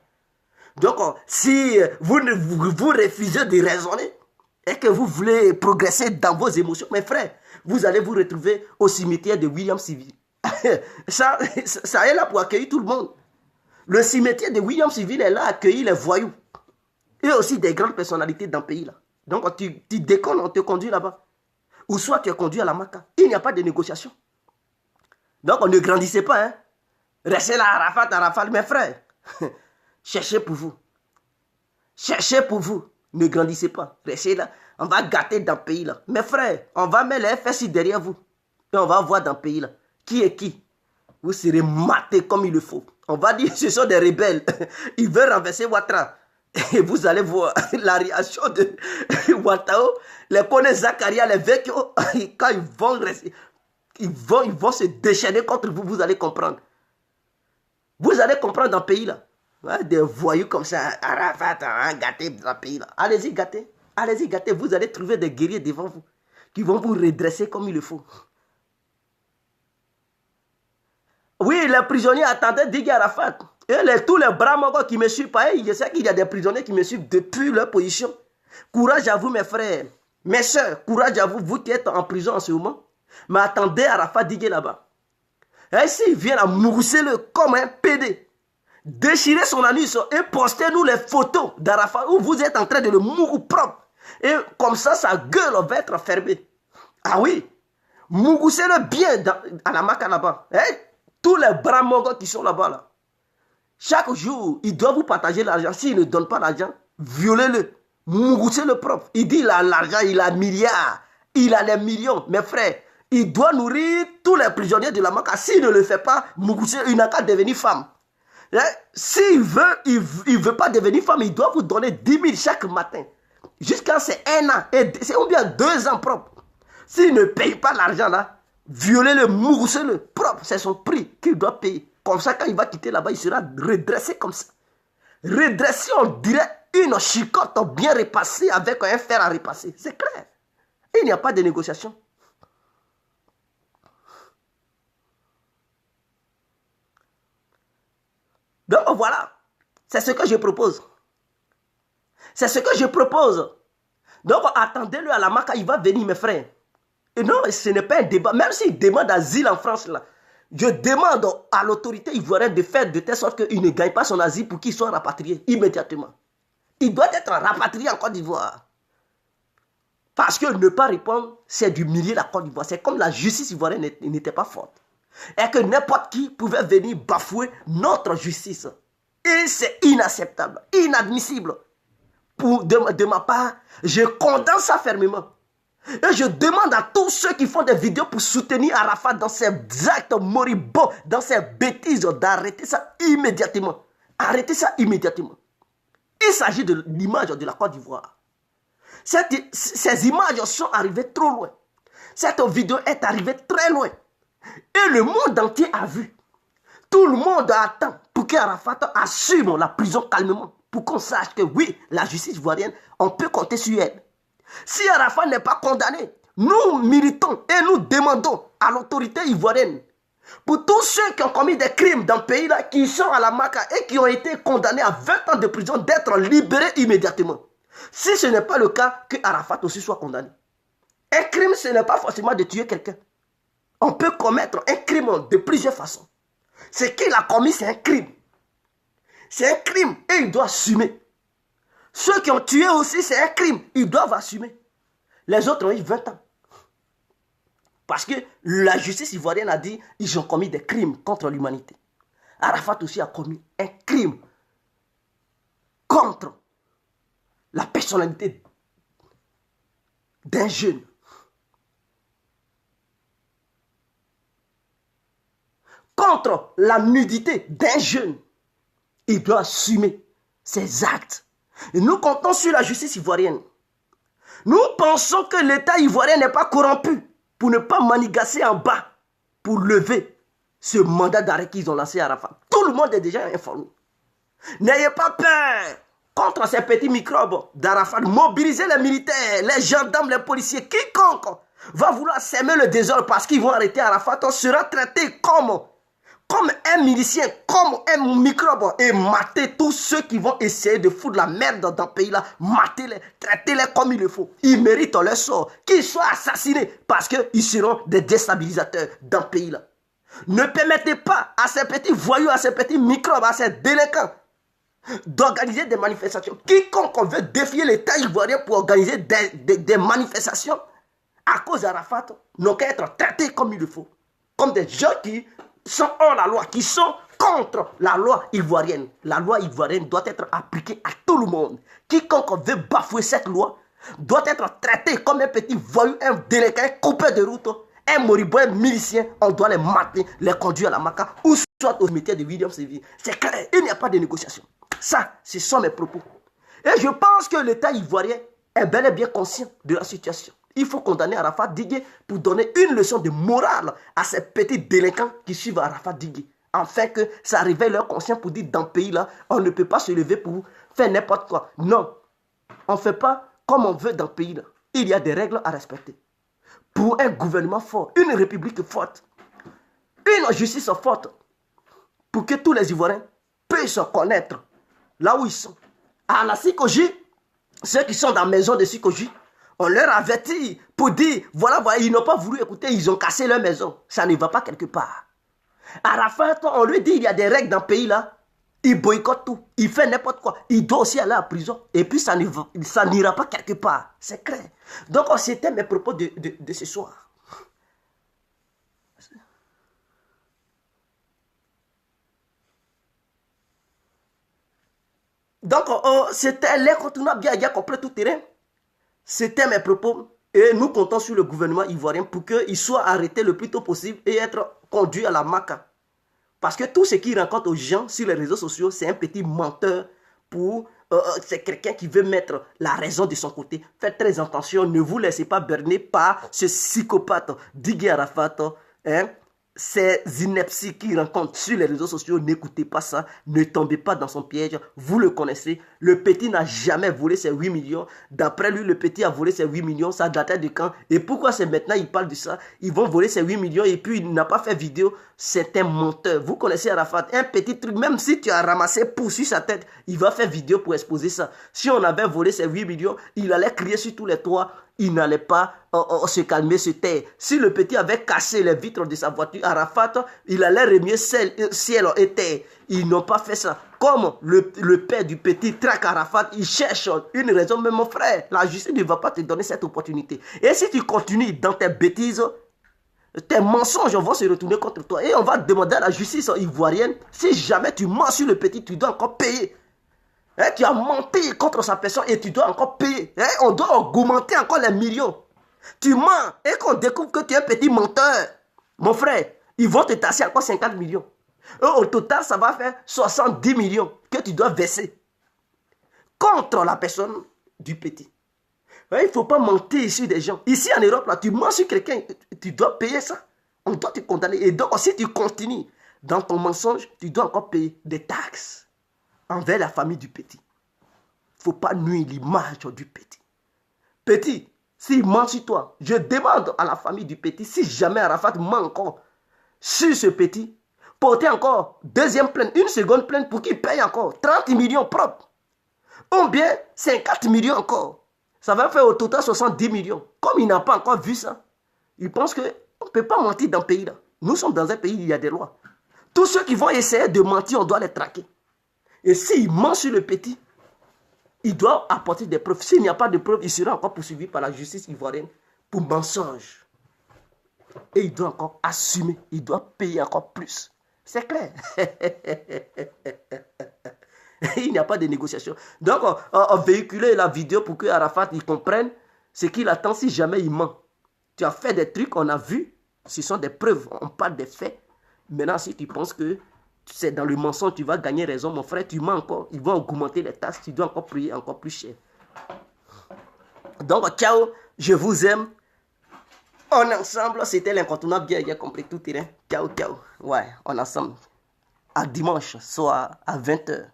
Donc, si vous refusez de raisonner, et que vous voulez progresser dans vos émotions, mes frères, vous allez vous retrouver au cimetière de William Civil. Ça est là pour accueillir tout le monde. Le cimetière de Williamsville est là, accueilli les voyous. Et aussi des grandes personnalités dans le pays là. Donc tu déconnes, on te conduit là-bas. Ou soit tu es conduit à la Maca. Il n'y a pas de négociation. Donc on ne grandissez pas. Hein. Restez là, Arafat, mes frères. Cherchez pour vous. Cherchez pour vous. Ne grandissez pas. Restez là. On va gâter dans le pays là. Mes frères, on va mettre les FSI derrière vous. Et on va voir dans le pays là. Qui est qui? Vous serez matés comme il le faut. On va dire ce sont des rebelles. Ils veulent renverser Ouattara. Et vous allez voir la réaction de Ouattao. Les connaît Zakaria, les Vecchio. Quand ils vont se déchaîner contre vous, vous allez comprendre. Vous allez comprendre dans le pays là. Ouais, des voyous comme ça, Arafat, gâtés dans le pays là. Allez-y, gâtez. Allez-y, gâtez. Vous allez trouver des guerriers devant vous qui vont vous redresser comme il le faut. Oui, les prisonniers attendaient Didier Arafat. Et tous les bras mogos qui me suivent, je sais qu'il y a des prisonniers qui me suivent depuis leur position. Courage à vous, mes frères. Mes soeurs, courage à vous, vous qui êtes en prison en ce moment. Mais attendez Arafat Didier là-bas. Et s'il vient à mousser-le comme un PD, déchirez son anus et postez-nous les photos d'Arafat où vous êtes en train de le mourir propre. Et comme ça, sa gueule va être fermée. Ah oui, mougoussez-le bien à la Maca là-bas. Tous les bras mogos qui sont là-bas, là. Chaque jour, il doit vous partager l'argent. S'il ne donne pas l'argent, violez-le. Mougoussez-le propre. Il dit il a l'argent, il a milliards, il a les millions. Mes frères, il doit nourrir tous les prisonniers de la Maca. S'il ne le fait pas, mougoussez, il n'a qu'à devenir femme. S'il veut pas devenir femme, il doit vous donner 10 000 chaque matin. Jusqu'à c'est 1 an, c'est ou bien 2 ans propre. S'il ne paye pas l'argent là, violez-le, mougoussez-le propre. C'est son prix qu'il doit payer. Comme ça, quand il va quitter là-bas, il sera redressé comme ça. Redressé, on dirait une chicotte bien repassée avec un fer à repasser. C'est clair. Il n'y a pas de négociation. Donc voilà, c'est ce que je propose. C'est ce que je propose. Donc attendez-le à la Maca, il va venir mes frères. Et non, ce n'est pas un débat. Même s'il demande asile en France là, je demande à l'autorité ivoirienne de faire de telle sorte qu'il ne gagne pas son asile pour qu'il soit rapatrié immédiatement. Il doit être rapatrié en Côte d'Ivoire. Parce que ne pas répondre, c'est d'humilier la Côte d'Ivoire. C'est comme la justice ivoirienne n'était pas forte. Et que n'importe qui pouvait venir bafouer notre justice. Et c'est inacceptable, inadmissible. De ma part, je condamne ça fermement. Et je demande à tous ceux qui font des vidéos pour soutenir Arafat dans ses actes moribonds, dans ses bêtises, d'arrêter ça immédiatement. Arrêtez ça immédiatement. Il s'agit de l'image de la Côte d'Ivoire. Ces images sont arrivées trop loin. Cette vidéo est arrivée très loin. Et le monde entier a vu. Tout le monde attend pour qu'Arafat assume la prison calmement. Pour qu'on sache que oui, la justice ivoirienne, on peut compter sur elle. Si Arafat n'est pas condamné, nous militons et nous demandons à l'autorité ivoirienne, pour tous ceux qui ont commis des crimes dans le pays là, qui sont à la Maca et qui ont été condamnés à 20 ans de prison, d'être libérés immédiatement. Si ce n'est pas le cas, que Arafat aussi soit condamné. Un crime, ce n'est pas forcément de tuer quelqu'un. On peut commettre un crime de plusieurs façons. Ce qu'il a commis, c'est un crime. C'est un crime et il doit assumer. Ceux qui ont tué aussi, c'est un crime. Ils doivent assumer. Les autres ont eu 20 ans. Parce que la justice ivoirienne a dit qu'ils ont commis des crimes contre l'humanité. Arafat aussi a commis un crime contre la personnalité d'un jeune. Contre la nudité d'un jeune. Il doit assumer ses actes. Et nous comptons sur la justice ivoirienne. Nous pensons que l'État ivoirien n'est pas corrompu pour ne pas manigasser en bas pour lever ce mandat d'arrêt qu'ils ont lancé à Arafat. Tout le monde est déjà informé. N'ayez pas peur contre ces petits microbes d'Arafat. Mobilisez les militaires, les gendarmes, les policiers. Quiconque va vouloir s'aimer le désordre parce qu'ils vont arrêter Arafat, on sera traité comme un milicien, comme un microbe, et mater tous ceux qui vont essayer de foutre la merde dans le pays là, matez-les, traitez-les comme il le faut. Ils méritent leur sort, qu'ils soient assassinés parce qu'ils seront des déstabilisateurs dans le pays là. Ne permettez pas à ces petits voyous, à ces petits microbes, à ces délinquants d'organiser des manifestations. Quiconque veut défier l'État ivoirien pour organiser des manifestations à cause d'Arafat n'ont qu'à être traités comme il le faut. Comme des gens qui sont hors la loi, qui sont contre la loi ivoirienne. La loi ivoirienne doit être appliquée à tout le monde. Quiconque veut bafouer cette loi doit être traité comme un petit voyou, un délinquant, un coupeur de route, un moribond, un milicien. On doit les mater, les conduire à la maca ou soit au métier de William Séville. C'est clair, il n'y a pas de négociation. Ça, ce sont mes propos. Et je pense que l'État ivoirien est bel et bien conscient de la situation. Il faut condamner Arafat Digue pour donner une leçon de morale à ces petits délinquants qui suivent Arafat Digue. Afin que ça réveille leur conscience pour dire dans ce pays-là, on ne peut pas se lever pour faire n'importe quoi. Non, on ne fait pas comme on veut dans ce pays-là. Il y a des règles à respecter. Pour un gouvernement fort, une république forte, une justice forte, pour que tous les Ivoiriens puissent connaître là où ils sont. À la Sikoji, ceux qui sont dans la maison de Sikoji, on leur avertit pour dire, voilà, ils n'ont pas voulu écouter, ils ont cassé leur maison. Ça ne va pas quelque part. Arafat, on lui dit, il y a des règles dans le pays là. Il boycotte tout, il fait n'importe quoi. Il doit aussi aller en prison. Et puis ça n'ira pas quelque part. C'est clair. Donc c'était mes propos de ce soir. Donc, c'était l'incontournable Biaga complet tout terrain. C'était mes propos. Et nous comptons sur le gouvernement ivoirien pour qu'il soit arrêté le plus tôt possible et être conduit à la maca. Parce que tout ce qu'il rencontre aux gens sur les réseaux sociaux, c'est un petit menteur pour... c'est quelqu'un qui veut mettre la raison de son côté. Faites très attention, ne vous laissez pas berner par ce psychopathe Digue Arafat. Hein? Ces inepties qu'il rencontre sur les réseaux sociaux, n'écoutez pas ça, ne tombez pas dans son piège, vous le connaissez. Le petit n'a jamais volé ses 8 millions. D'après lui, le petit a volé ses 8 millions, ça datait de quand? Et pourquoi c'est maintenant il parle de ça? Ils vont voler ses 8 millions et puis il n'a pas fait vidéo. C'est un menteur. Vous connaissez Arafat, un petit truc, même si tu as ramassé pour sur sa tête, il va faire vidéo pour exposer ça. Si on avait volé ses 8 millions, il allait crier sur tous les toits. Il n'allait pas se calmer, se taire. Si le petit avait cassé les vitres de sa voiture, Arafat, il allait remuer ciel et terre. Ils n'ont pas fait ça. Comme le père du petit traque Arafat, il cherche une raison. Mais mon frère, la justice ne va pas te donner cette opportunité. Et si tu continues dans tes bêtises, tes mensonges vont se retourner contre toi. Et on va demander à la justice ivoirienne, si jamais tu mens sur le petit, tu dois encore payer. Hein, tu as menti contre sa personne et tu dois encore payer. Hein, on doit augmenter encore les millions. Tu mens et qu'on découvre que tu es un petit menteur. Mon frère, ils vont te tasser encore 50 millions. Et au total, ça va faire 70 millions que tu dois verser contre la personne du petit. Hein, il ne faut pas mentir sur des gens. Ici en Europe, là, tu mens sur quelqu'un, tu dois payer ça. On doit te condamner. Et donc, si tu continues dans ton mensonge, tu dois encore payer des taxes envers la famille du petit. Il ne faut pas nuire l'image du petit. Petit, s'il ment sur toi, je demande à la famille du petit, si jamais Arafat ment encore sur ce petit, portez encore deuxième plainte, une seconde plainte pour qu'il paye encore 30 millions propres. Ou bien 50 millions encore. Ça va faire au total 70 millions. Comme il n'a pas encore vu ça, il pense qu'on ne peut pas mentir dans ce pays-là. Nous sommes dans un pays où il y a des lois. Tous ceux qui vont essayer de mentir, on doit les traquer. Et s'il ment sur le petit, il doit apporter des preuves. S'il n'y a pas de preuves, il sera encore poursuivi par la justice ivoirienne pour mensonge. Et il doit encore assumer. Il doit payer encore plus. C'est clair. Il n'y a pas de négociation. Donc, on véhiculer la vidéo pour que Arafat il comprenne ce qu'il attend si jamais il ment. Tu as fait des trucs, on a vu. Ce sont des preuves. On parle des faits. Maintenant, si tu penses que c'est dans le mensonge, tu vas gagner raison, mon frère, tu mens encore. Ils vont augmenter les taxes, tu dois encore payer encore plus cher. Donc, ciao, je vous aime. On est ensemble, c'était l'incontournable bien compris tout terrain. Ciao, ciao. Ouais, on est ensemble. À dimanche soir à 20 h.